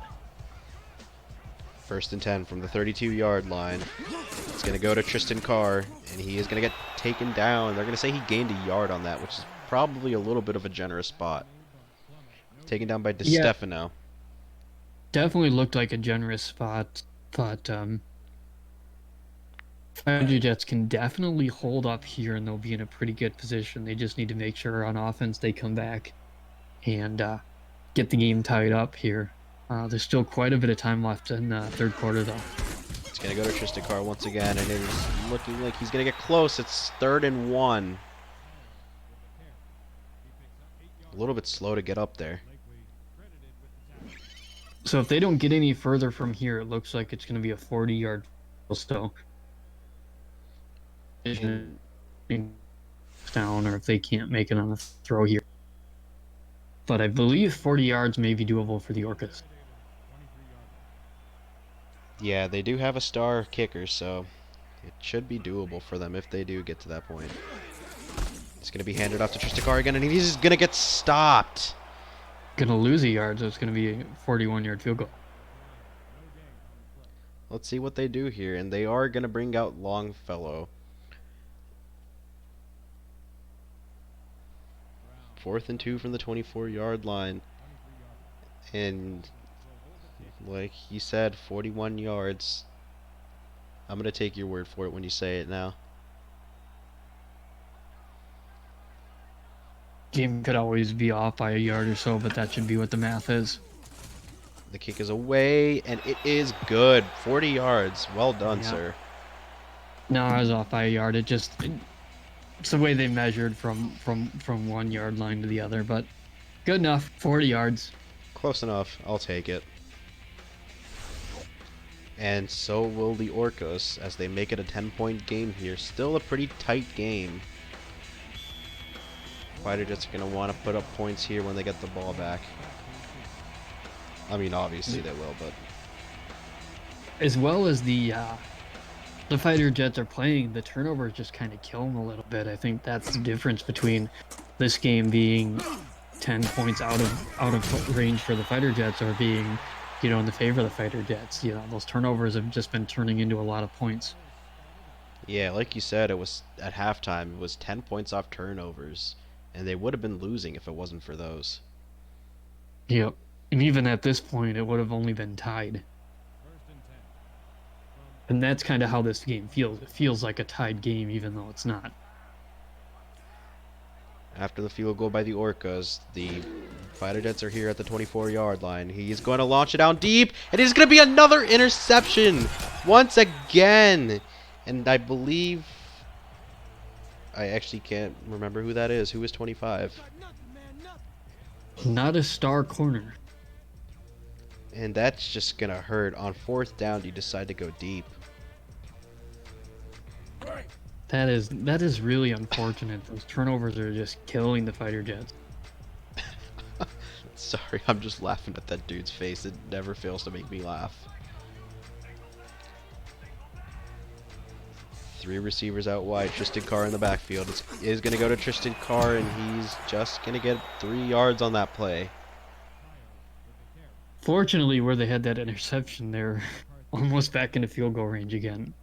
First and 10 from the 32-yard line. It's going to go to Tristan Carr, and he is going to get taken down. They're going to say he gained a yard on that, which is probably a little bit of a generous spot. Taken down by DeStefano. Definitely looked like a generous spot, but Fighter Jets can definitely hold up here, and they'll be in a pretty good position. They just need to make sure on offense they come back and get the game tied up here. There's still quite a bit of time left in the third quarter, though. It's going to go to Tristan Carr once again, and it is looking like he's going to get close. It's 3rd and 1. A little bit slow to get up there. So if they don't get any further from here, it looks like it's going to be a 40-yard still. Down, or if they can't make it on a throw here. But I believe 40 yards may be doable for the Orcas. Yeah, they do have a star kicker, so it should be doable for them if they do get to that point. It's going to be handed off to Tristan Carr again, and he's going to get stopped. Gonna lose a yard, so it's gonna be a 41-yard field goal. Let's see what they do here, and they are going to bring out Longfellow. 4th and 2 from the 24-yard line. And like you said, 41 yards. I'm going to take your word for it when you say it now. Game could always be off by a yard or so, but that should be what the math is. The kick is away, and it is good. 40 yards. Well done, Yeah. sir. No, I was off by a yard. It's the way they measured from 1 yard line to the other, but good enough. 40 yards. Close enough. I'll take it. And so will the Orcas as they make it a 10-point game here. Still a pretty tight game. Fighter Jets are going to want to put up points here when they get the ball back. I mean, obviously they will, but... As well as the Fighter Jets are playing, the turnovers just kind of kill them a little bit. I think that's the difference between this game being 10 points out of range for the Fighter Jets or being, in the favor of the Fighter Jets. Those turnovers have just been turning into a lot of points. Yeah, like you said, it was at halftime, it was 10 points off turnovers. And they would have been losing if it wasn't for those. Yep. And even at this point, it would have only been tied. First and 10. And that's kind of how this game feels. It feels like a tied game, even though it's not. After the field goal by the Orcas, the Fighter Jets are here at the 24-yard line. He's going to launch it down deep, and it's going to be another interception once again. And I believe I actually can't remember who that is. Who is 25? Not a star corner. And that's just going to hurt. On 4th down, you decide to go deep. That is really unfortunate. Those turnovers are just killing the Fighter Jets. Sorry, I'm just laughing at that dude's face. It never fails to make me laugh. 3 receivers out wide. Tristan Carr in the backfield. It is going to go to Tristan Carr, and he's just going to get 3 yards on that play. Fortunately, where they had that interception, they're almost back into field goal range again,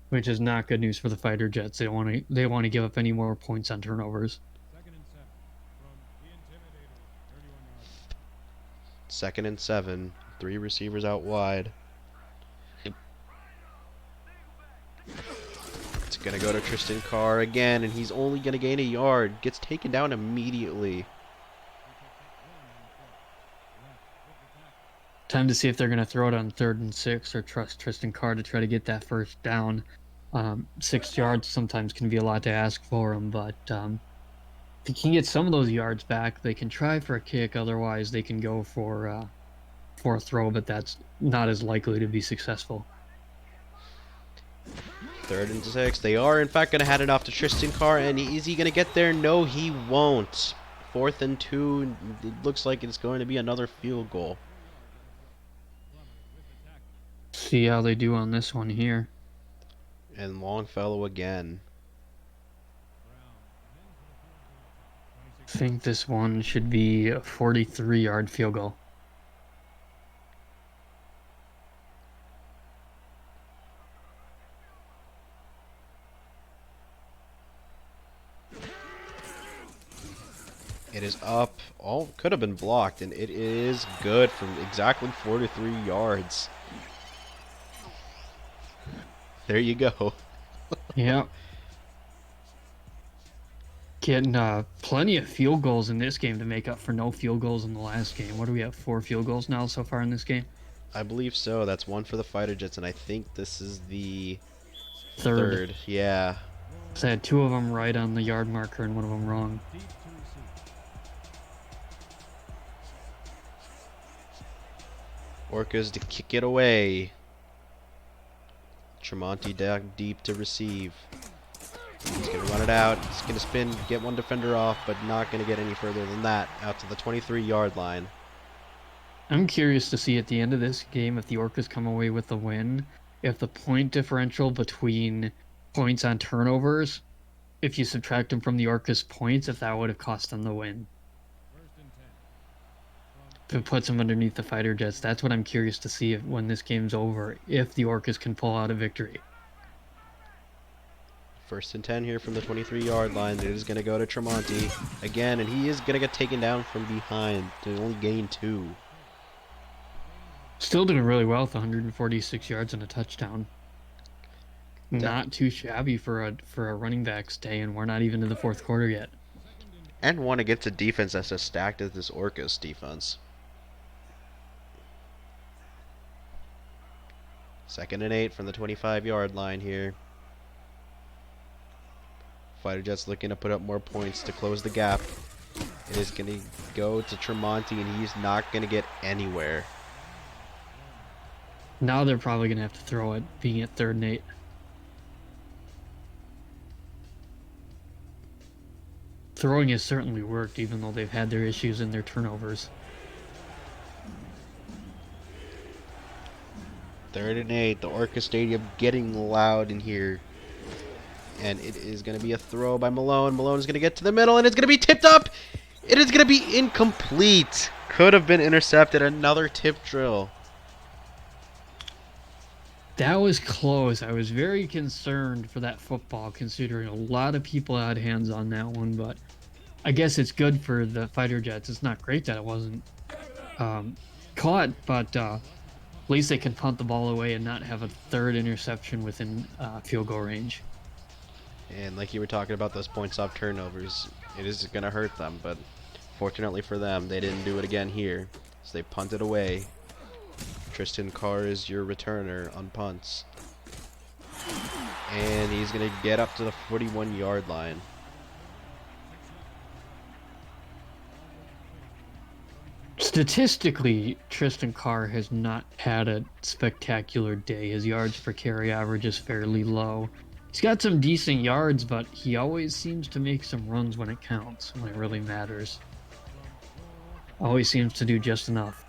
which is not good news for the Fighter Jets. They want to give up any more points on turnovers. Second and 7 from the Intimidators. 2nd and 7. 3 receivers out wide. It's going to go to Tristan Carr again, and he's only going to gain a yard. Gets taken down immediately. Time to see if they're going to throw it on 3rd and 6 or trust Tristan Carr to try to get that first down. 6 yards sometimes can be a lot to ask for him, but if he can get some of those yards back, they can try for a kick. Otherwise, they can go for a throw, but that's not as likely to be successful. 3rd and 6. They are, in fact, going to hand it off to Tristan Carr, and is he going to get there? No, he won't. 4th and 2. It looks like it's going to be another field goal. See how they do on this one here. And Longfellow again. I think this one should be a 43-yard field goal. It is up. Oh, could have been blocked, and it is good from exactly 43 yards. There you go. Yeah. Getting plenty of field goals in this game to make up for no field goals in the last game. What do we have? 4 field goals now so far in this game? I believe so. That's 1 for the Fighter Jets, and I think this is the Third. 3rd. Yeah. So I had 2 of them right on the yard marker and 1 of them wrong. Deep to receive. Orcas to kick it away. Tremonti down deep to receive. He's going to run it out. He's going to spin, get one defender off, but not going to get any further than that. Out to the 23-yard line. I'm curious to see at the end of this game if the Orcas come away with the win, if the point differential between points on turnovers, if you subtract them from the Orcas' points, if that would have cost them the win. First and 10. If it puts them underneath the Fighter Jets, that's what I'm curious to see if, when this game's over, if the Orcas can pull out a victory. 1st and 10 here from the 23-yard line. It is going to go to Tremonti again, and he is going to get taken down from behind to only gain 2. Still doing really well with 146 yards and a touchdown. Not too shabby for a running back's day, and we're not even in the 4th quarter yet. And one against a defense that's as stacked as this Orcas defense. 2nd and 8 from the 25-yard line here. Fighter Jets looking to put up more points to close the gap. It is going to go to Tremonti, and he's not going to get anywhere. Now they're probably going to have to throw it, being at 3rd and 8. Throwing has certainly worked, even though they've had their issues and their turnovers. 3rd and 8. The Orca Stadium getting loud in here. And it is going to be a throw by Malone. Malone is going to get to the middle, and it's going to be tipped up. It is going to be incomplete. Could have been intercepted. Another tip drill. That was close. I was very concerned for that football, considering a lot of people had hands on that one, but I guess it's good for the fighter jets. It's not great that it wasn't um, caught, but at least they can punt the ball away and not have a third interception within field goal range. And like you were talking about those points off turnovers, it is going to hurt them, but fortunately for them, they didn't do it again here. So they punted away. Tristan Carr is your returner on punts. And he's going to get up to the 41-yard line. Statistically, Tristan Carr has not had a spectacular day. His yards per carry average is fairly low. He's got some decent yards, but he always seems to make some runs when it counts, when it really matters. Always seems to do just enough.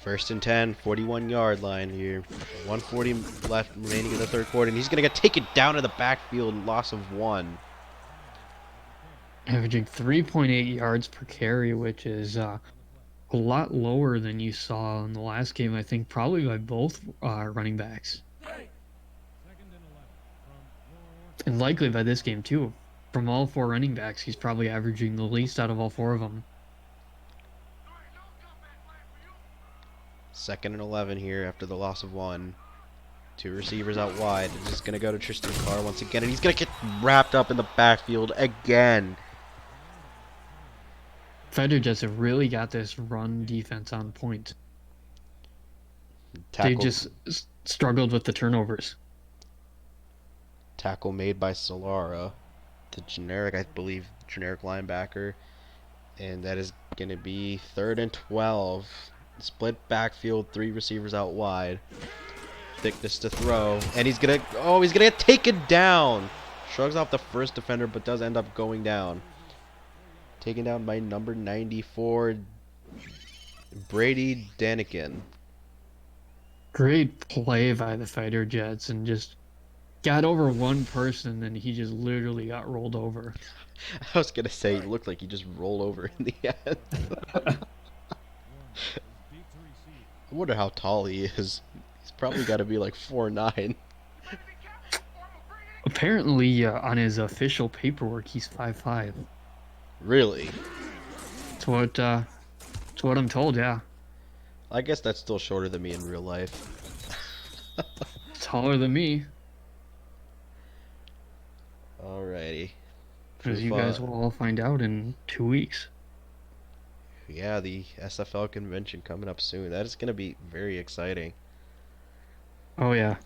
First and 10, 41-yard line here. 140 left remaining in the third quarter, and he's going to get taken down in the backfield, loss of 1. Averaging 3.8 yards per carry, which is a lot lower than you saw in the last game, I think, probably by both running backs. And likely by this game, too. From all 4 running backs, he's probably averaging the least out of all 4 of them. Second and 11 here after the loss of 1. 2 receivers out wide. It's just going to go to Tristan Carr once again, and he's going to get wrapped up in the backfield again. Fighter Jets have really got this run defense on point. They just struggled with the turnovers. Tackle made by Solara, the generic, I believe, generic linebacker. And that is going to be 3rd and 12. Split backfield, 3 receivers out wide. Thickness to throw, and he's gonna get taken down. Shrugs off the first defender, but does end up going down. Taken down by number 94, Brady Danikin. Great play by the Fighter Jets, and just got over one person, and then he just literally got rolled over. I was gonna say, it looked like he just rolled over in the end. I wonder how tall he is. He's probably got to be like 4'9". Apparently, on his official paperwork, he's 5'5". Really? It's what I'm told. Yeah, I guess that's still shorter than me in real life. taller than me. Alrighty. As you guys will all find out in 2 weeks. Yeah, the SFL convention coming up soon. That is going to be very exciting. Oh yeah.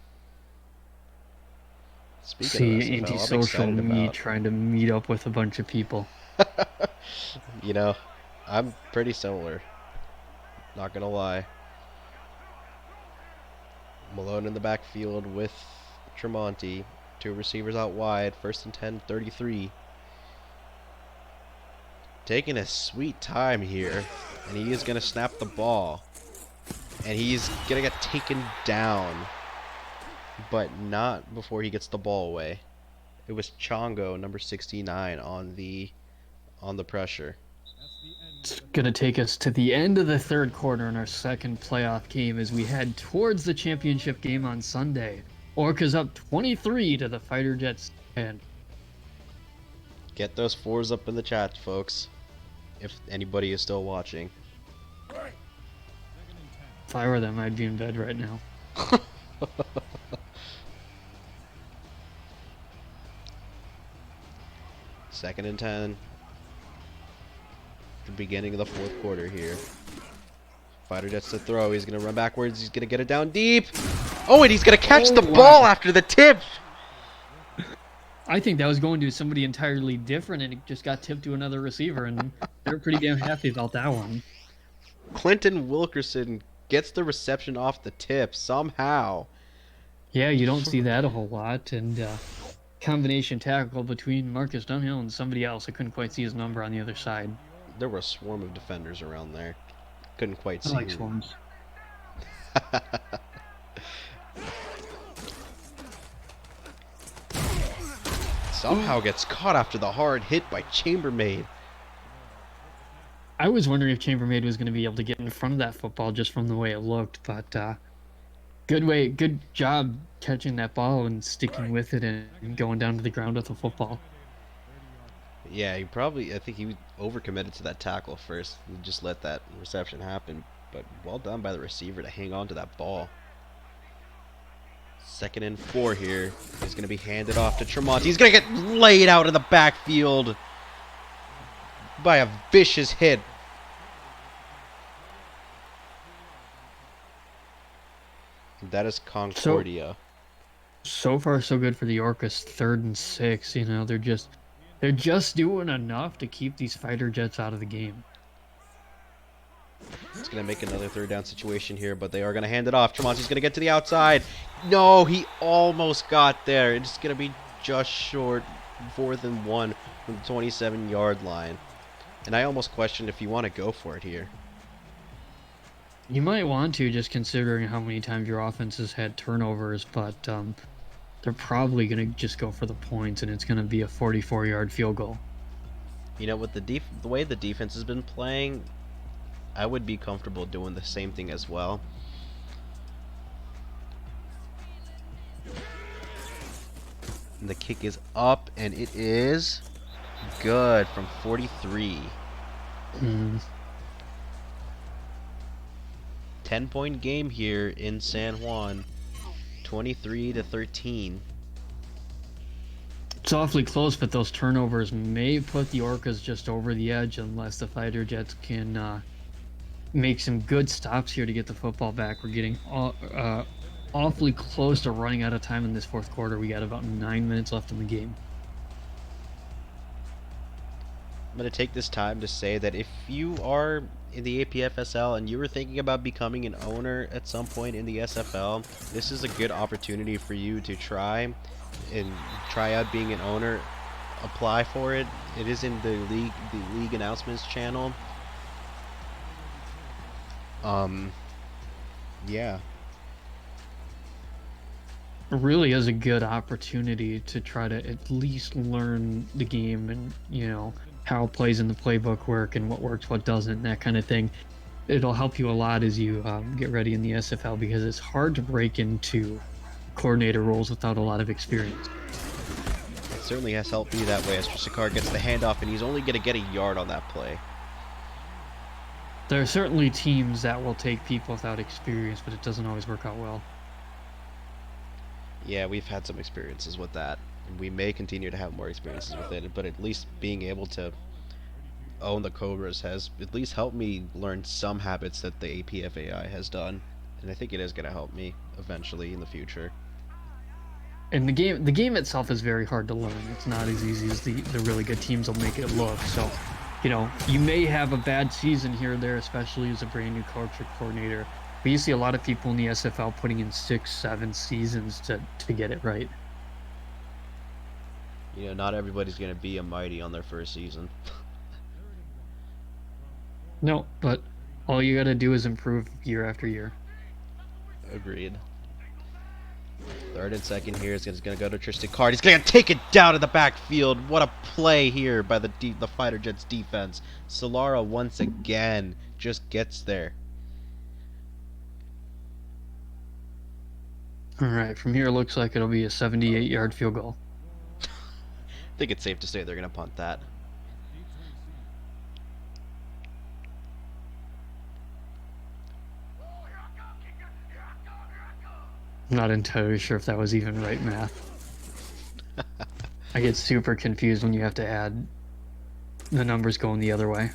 Speaking of SFL, I'm antisocial excited me about. trying to meet up with a bunch of people. You know, I'm pretty similar. Not gonna lie. Malone in the backfield with Tremonti. 2 receivers out wide. 1st and 10, 33. Taking a sweet time here. And he is gonna snap the ball. And he's gonna get taken down. But not before he gets the ball away. It was Chongo, number 69, on the pressure. It's gonna take us to the end of the third quarter in our second playoff game as we head towards the championship game on Sunday. Orcas up 23 to the Fighter Jets 10. Get those 4s up in the chat, folks. If anybody is still watching. If I were them, I'd be in bed right now. 2nd and 10. The beginning of the 4th quarter here. Fighter Jets to throw. He's going to run backwards. He's going to get it down deep. Oh, and he's going to catch the ball after the tip. I think that was going to somebody entirely different, and it just got tipped to another receiver, and they're pretty damn happy about that one. Clinton Wilkerson gets the reception off the tip somehow. Yeah, you don't see that a whole lot, and combination tackle between Marcus Dunhill and somebody else. I couldn't quite see his number on the other side. There were a swarm of defenders around there. Couldn't quite see. I like swarms. Somehow gets caught after the hard hit by Chambermaid. I was wondering if Chambermaid was going to be able to get in front of that football just from the way it looked, but good job catching that ball and sticking with it and going down to the ground with the football. Yeah, I think he overcommitted to that tackle first. He just let that reception happen. But well done by the receiver to hang on to that ball. 2nd and 4 here. He's going to be handed off to Tremonti. He's going to get laid out in the backfield by a vicious hit. That is So Concordia. so far so good for the Orcas. 3rd and 6. You know, they're just doing enough to keep these fighter jets out of the game. It's going to make another 3rd down situation here, but they are going to hand it off. Tremonti's going to get to the outside. No, he almost got there. It's going to be just short. 4th and 1 from the 27-yard line. And I almost questioned if you want to go for it here. You might want to, just considering how many times your offense has had turnovers, but they're probably going to just go for the points, and it's going to be a 44-yard field goal. You know, with the way the defense has been playing, I would be comfortable doing the same thing as well. And the kick is up, and it is good from 43. Mm. 10-point game here in San Juan. 23-13. It's awfully close, but those turnovers may put the Orcas just over the edge unless the fighter jets can make some good stops here to get the football back. We're getting awfully close to running out of time in this fourth quarter. We got about 9 minutes left in the game. I'm going to take this time to say that if you are in the APFSL and you were thinking about becoming an owner at some point in the SFL, this is a good opportunity for you to try out being an owner. Apply for it. It is in the league announcements channel. Yeah. Really is a good opportunity to try to at least learn the game and, you know, how plays in the playbook work and what works, what doesn't, that kind of thing. It'll help you a lot as you get ready in the SFL because it's hard to break into coordinator roles without a lot of experience. It certainly has helped me that way as Tristakar gets the handoff and he's only going to get a yard on that play. There are certainly teams that will take people without experience, but it doesn't always work out well. Yeah, we've had some experiences with that. We may continue to have more experiences with it, but at least being able to own the Cobras has at least helped me learn some habits that the APFAI has done. And I think it is going to help me eventually in the future. And the game itself is very hard to learn. It's not as easy as the really good teams will make it look. So, you know, you may have a bad season here or there, especially as a brand new coach or coordinator. But you see a lot of people in the SFL putting in 6, 7 seasons to get it right. You know, not everybody's going to be a mighty on their first season. No, but all you got to do is improve year after year. Agreed. 3rd and 2 here is going to go to Tristan Card. He's going to take it down to the backfield. What a play here by the Fighter Jets defense. Solara once again just gets there. All right, from here, it looks like it'll be a 78-yard field goal. I think it's safe to say they're going to punt that. I'm not entirely sure if that was even right math. I get super confused when you have to add the numbers going the other way.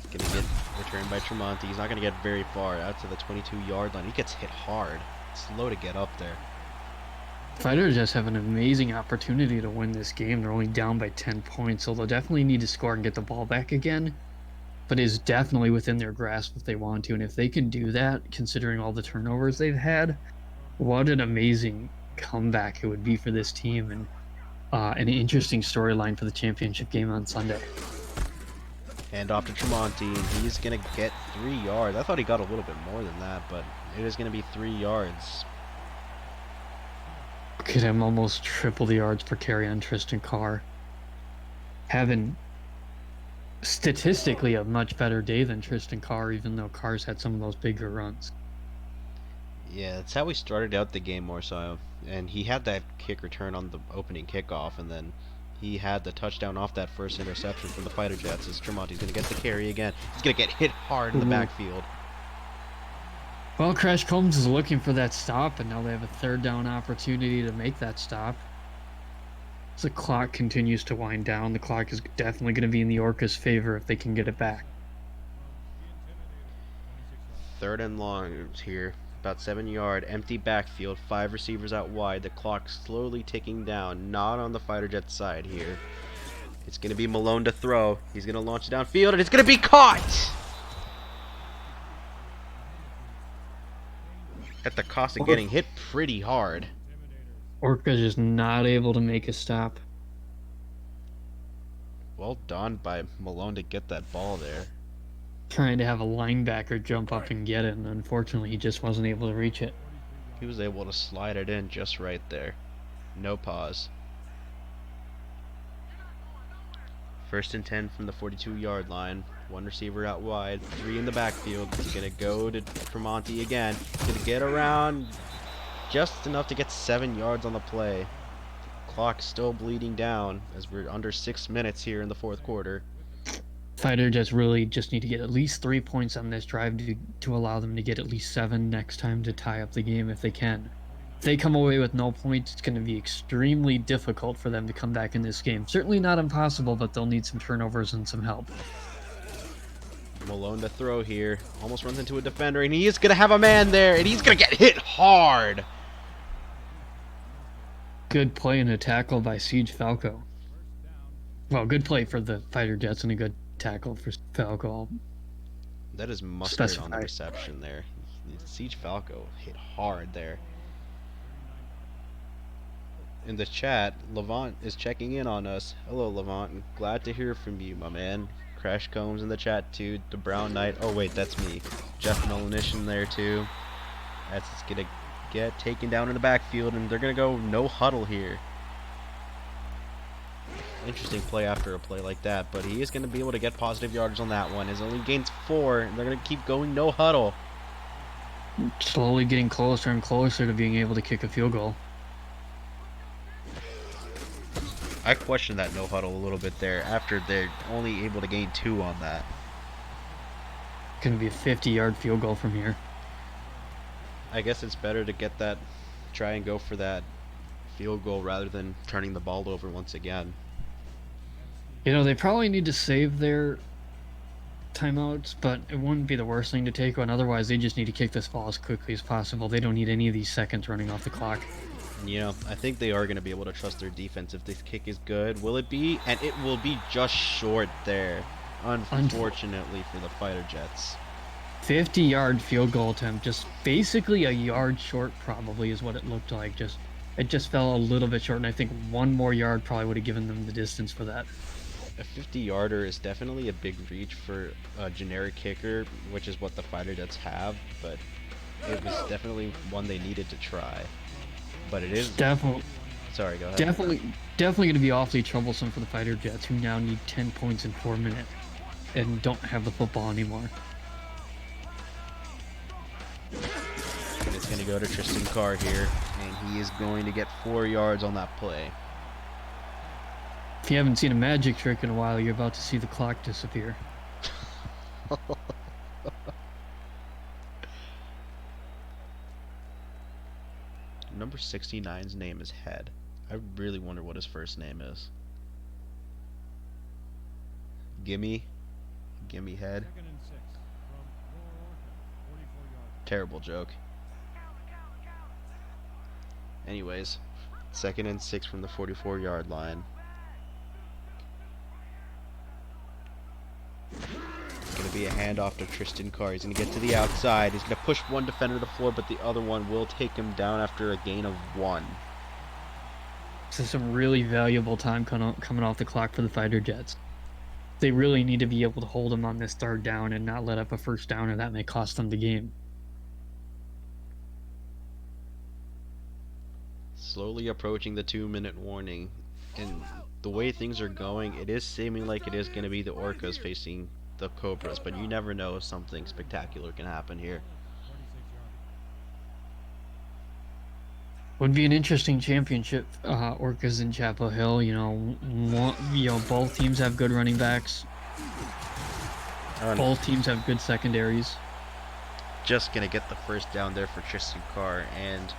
Going to get returned by Tremonti. He's not going to get very far out to the 22-yard line. He gets hit hard. Slow to get up there. Fighters just have an amazing opportunity to win this game. They're only down by 10 points, so they'll definitely need to score and get the ball back again. But it's definitely within their grasp if they want to. And if they can do that, considering all the turnovers they've had, what an amazing comeback it would be for this team, and an interesting storyline for the championship game on Sunday. Hand off to Tremonti. He's going to get 3 yards. I thought he got a little bit more than that, but it is going to be 3 yards. Look at him, almost triple the yards per carry on Tristan Carr. Having statistically a much better day than Tristan Carr, even though Carr's had some of those bigger runs. Yeah, that's how we started out the game more so. And he had that kick return on the opening kickoff, and then He had the touchdown off that first interception from the Fighter Jets. As Tremonti's going to get the carry again. He's going to get hit hard in the Ooh. backfield. Well, Crash Combs is looking for that stop, and now they have a third down opportunity to make that stop. As the clock continues to wind down, the clock is definitely going to be in the Orca's favor if they can get it back. The Intimidator, 26 yards. 3rd and long here. About 7-yard, empty backfield, 5 receivers out wide. The clock slowly ticking down. Not on the Fighter Jets side here. It's going to be Malone to throw. He's going to launch it downfield, and it's going to be caught! At the cost of getting hit pretty hard. Intimidators. Orca just not able to make a stop. Well done by Malone to get that ball there. Trying to have a linebacker jump up and get it, and unfortunately he just wasn't able to reach it. He was able to slide it in just right there. No pause. 1st and 10 from the 42-yard line. 1 receiver out wide, 3 in the backfield. He's going to go to Tremonti again. He's going to get around just enough to get 7 yards on the play. The clock's still bleeding down as we're under 6 minutes here in the 4th quarter. Fighter Jets really just need to get at least 3 points on this drive to allow them to get at least 7 next time to tie up the game if they can. If they come away with no points, it's going to be extremely difficult for them to come back in this game. Certainly not impossible, but they'll need some turnovers and some help. Malone to throw here. Almost runs into a defender, and he is going to have a man there, and he's going to get hit hard. Good play and a tackle by Siege Falco. Well, good play for the Fighter Jets and a good tackle for Falco. That is mustard on the Specify. reception there. Siege Falco hit hard there. In the chat, Levant is checking in on us. Hello, Levant. Glad to hear from you, my man. Crash Combs in the chat too. The Brown Knight. Oh wait, that's me. Jeff Melanition there too. That's gonna get taken down in the backfield, and they're gonna go no huddle here. Interesting play after a play like that, but he is gonna be able to get positive yards on that one. His only gains 4, and they're gonna keep going no huddle. Slowly getting closer and closer to being able to kick a field goal. I question that no huddle a little bit there after they're only able to gain 2 on that. Going to be a 50-yard field goal from here. I guess it's better to get that, try and go for that field goal rather than turning the ball over once again. You know, they probably need to save their timeouts, but it wouldn't be the worst thing to take one. Otherwise, they just need to kick this ball as quickly as possible. They don't need any of these seconds running off the clock. You know, I think they are going to be able to trust their defense if this kick is good. Will it be? And it will be just short there, unfortunately for the Fighter Jets. 50-yard field goal attempt, just basically a yard short probably is what it looked like. It just fell a little bit short, and I think 1 more yard probably would have given them the distance for that. A 50-yarder is definitely a big reach for a generic kicker, which is what the Fighter Jets have, but it was definitely one they needed to try. But it is Definitely, sorry, go ahead. definitely going to be awfully troublesome for the Fighter Jets, who now need 10 points in 4 minutes and don't have the football anymore. And it's going to go to Tristan Carr here, and he is going to get 4 yards on that play. If you haven't seen a magic trick in a while, you're about to see the clock disappear. Number 69's name is Head. I really wonder what his first name is. Gimme Head. 2nd and 6 from your Orca, 44 yards. Terrible joke. Anyways, 2nd and 6 from the 44-yard line. It's going to be a handoff to Tristan Carr. He's going to get to the outside. He's going to push one defender to the floor, but the other one will take him down after a gain of 1. This is some really valuable time coming off the clock for the Fighter Jets. They really need to be able to hold them on this 3rd down and not let up a 1st down, or that may cost them the game. Slowly approaching the 2-minute warning, and the way things are going, it is seeming like it is going to be the Orcas facing the Cobras, but you never know if something spectacular can happen here. 26 yards. Would be an interesting championship. Orcas in Chapel Hill. Both teams have good running backs. Um, Both teams have good secondaries. just gonna get the first down there for Tristan Carr, and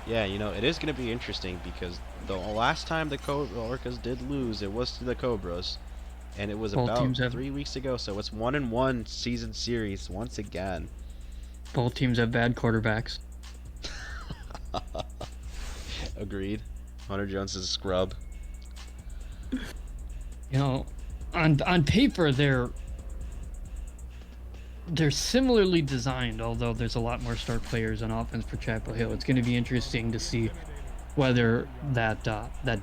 yeah, it is gonna be interesting because the last time the Orcas did lose, it was to the Cobras, and it was Both about teams have 3 weeks ago. So it's 1-1 season series once again. both teams have bad quarterbacks. Agreed. Hunter Jones is a scrub. You know, on paper they're similarly designed, although there's a lot more star players on offense for Chapel Hill. It's going to be interesting to see whether that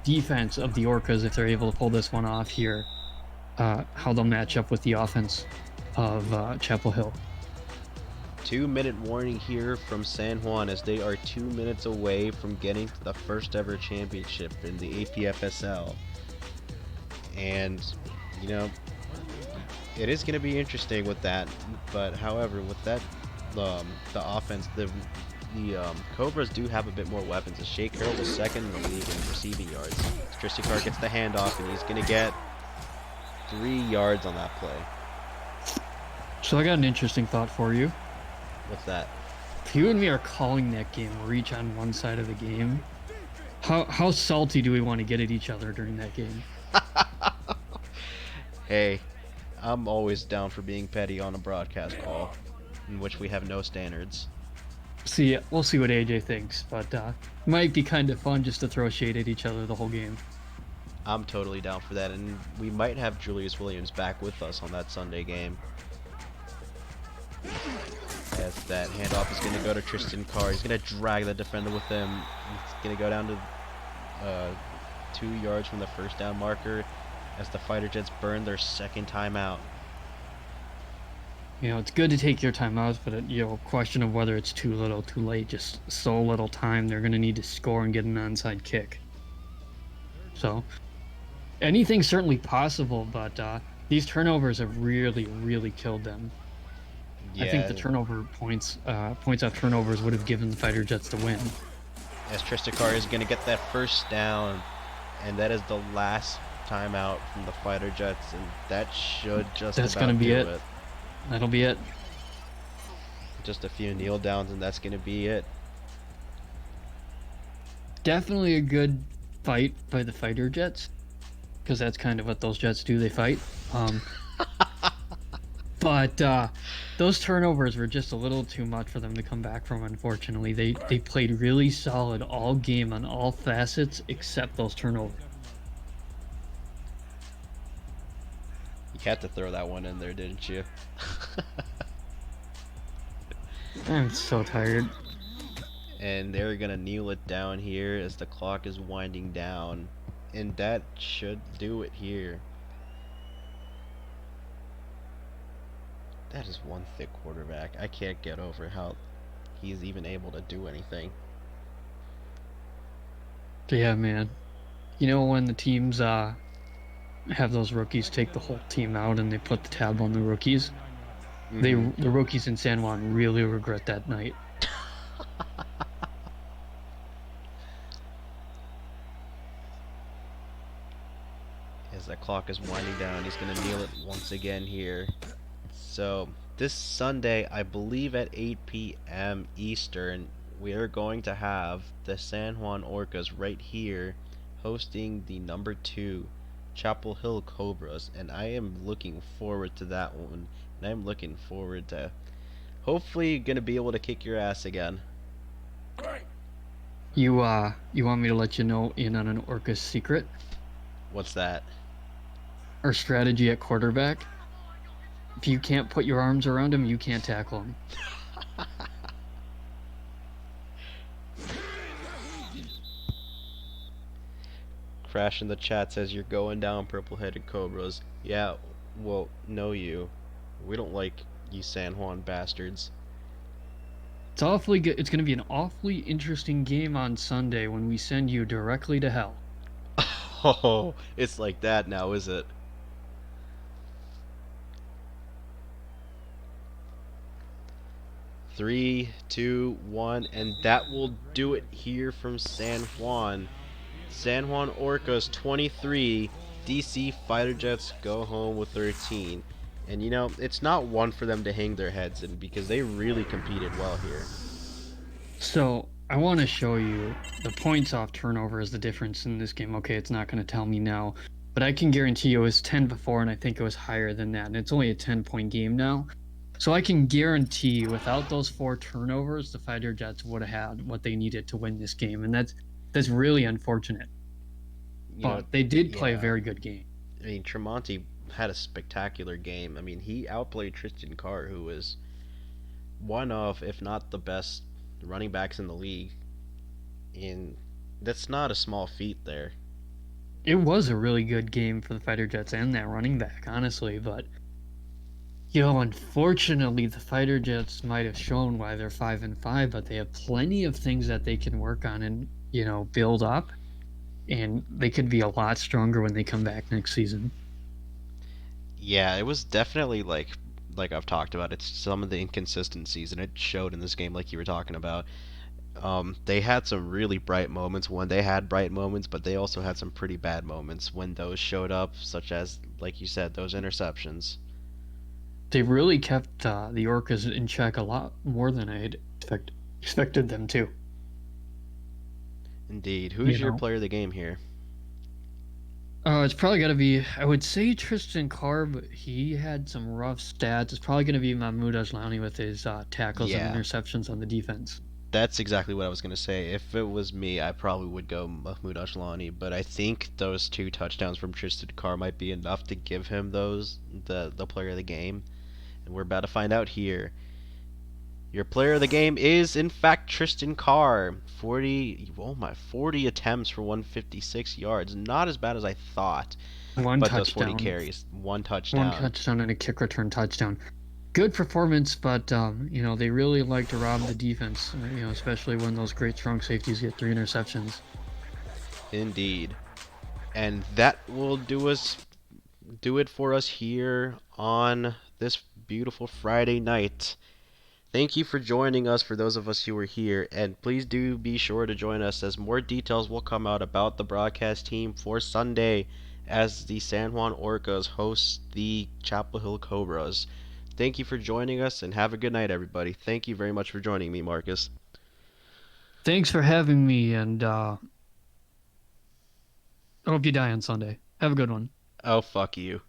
defense of the Orcas, if they're able to pull this one off here, how they'll match up with the offense of Chapel Hill. 2-minute warning here from San Juan as they are 2 minutes away from getting to the first ever championship in the APFSL. And, you know, it is going to be interesting with that. But, however, with that, the offense, the Cobras do have a bit more weapons. As Shea Carroll was second in the league in receiving yards. Tristan Carr gets the handoff, and he's going to get 3 yards on that play. So I got an interesting thought for you. What's that? If you and me are calling that game, we're each on one side of the game. How salty do we want to get at each other during that game? Hey, I'm always down for being petty on a broadcast call, in which we have no standards. We'll see what AJ thinks, but might be kind of fun just to throw shade at each other the whole game. I'm totally down for that, and we might have Julius Williams back with us on that Sunday game. As that handoff is going to go to Tristan Carr. He's going to drag the defender with him. He's going to go down to 2 yards from the first down marker as the Fighter Jets burn their second timeout. It's good to take your timeouts, but question of whether it's too little, too late. Just so little time, they're going to need to score and get an onside kick. So, anything's certainly possible, but these turnovers have really, really killed them. Yeah, I think the turnover points off turnovers would have given the Fighter Jets the win. as Tristan Carr is going to get that first down, and that is the last timeout from the Fighter Jets, and that should just That's about gonna be do it. That'll be it. Just a few kneel downs, and that's going to be it. Definitely a good fight by the Fighter Jets, because that's kind of what those Jets do. They fight. But those turnovers were just a little too much for them to come back from, unfortunately. They played really solid all game on all facets except those turnovers. You had to throw that one in there, didn't you? I'm so tired. And they're going to kneel it down here as the clock is winding down. And that should do it here. That is one thick quarterback. I can't get over how he's even able to do anything. Yeah, man. When the teams have those rookies take the whole team out and they put the tab on the rookies, Mhm. the rookies in San Juan really regret that night. As that clock is winding down, he's going to kneel it once again here. So, this Sunday, I believe at 8 p.m. Eastern, we are going to have the San Juan Orcas right here hosting the number 2 Chapel Hill Cobras, and I am looking forward to that one. And I'm looking forward to hopefully going to be able to kick your ass again. You want me to let you know in on an Orca's secret? What's that? Our strategy at quarterback. If you can't put your arms around him, you can't tackle him. Crash in the chat says you're going down, purple-headed Cobras. Yeah, well, no you. We don't like you San Juan bastards. It's awfully good. It's going to be an awfully interesting game on Sunday when we send you directly to hell. Oh, it's like that now, is it? Three, two, one, and that will do it here from San Juan. San Juan Orcas 23, DC Fighter Jets go home with 13. And it's not one for them to hang their heads in because they really competed well here. So I want to show you the points off turnover is the difference in this game. Okay, it's not going to tell me now, but I can guarantee you it was 10 before, and I think it was higher than that. And it's only a 10-point game now. So I can guarantee without those four turnovers, the Fighter Jets would have had what they needed to win this game. And that's really unfortunate. You know, But they did play a yeah. very good game. I mean, Tremonti had a spectacular game. I mean, he outplayed Tristan Carr, who was one of, if not the best running backs in the league. And that's not a small feat there. It was a really good game for the Fighter Jets and that running back, honestly. But, unfortunately, the Fighter Jets might have shown why they're 5-5, but they have plenty of things that they can work on and, build up. And they could be a lot stronger when they come back next season. Yeah, it was definitely like I've talked about. It's some of the inconsistencies, and it showed in this game, like you were talking about. They had some really bright moments when they had bright moments, but they also had some pretty bad moments when those showed up, such as, like you said, those interceptions. They really kept the Orcas in check a lot more than I had expected them to. Indeed. You Who's your know, player of the game here? it's probably got to be. I would say Tristan Carr, but he had some rough stats. It's probably going to be Mahmoud Ajlani with his tackles and Yeah, interceptions on the defense. that's exactly what I was going to say. If it was me, I probably would go Mahmoud Ajlani, but I think those two touchdowns from Tristan Carr might be enough to give him the player of the game. And we're about to find out here. Your player of the game is, in fact, Tristan Carr. 40 attempts for 156 yards. Not as bad as I thought, One but those 40 touchdown, carries, one one touchdown. touchdown, and a kick return touchdown. Good performance, but they really like to rob the defense. Especially when those great strong safeties get three interceptions. Indeed. And that will do it for us here on this beautiful Friday night. Thank you for joining us for those of us who were here, and please do be sure to join us as more details will come out about the broadcast team for Sunday as the San Juan Orcas host the Chapel Hill Cobras. Thank you for joining us and have a good night, everybody. Thank you very much for joining me, Marcus. Thanks for having me, and I hope you die on Sunday. Have a good one. Oh, fuck you.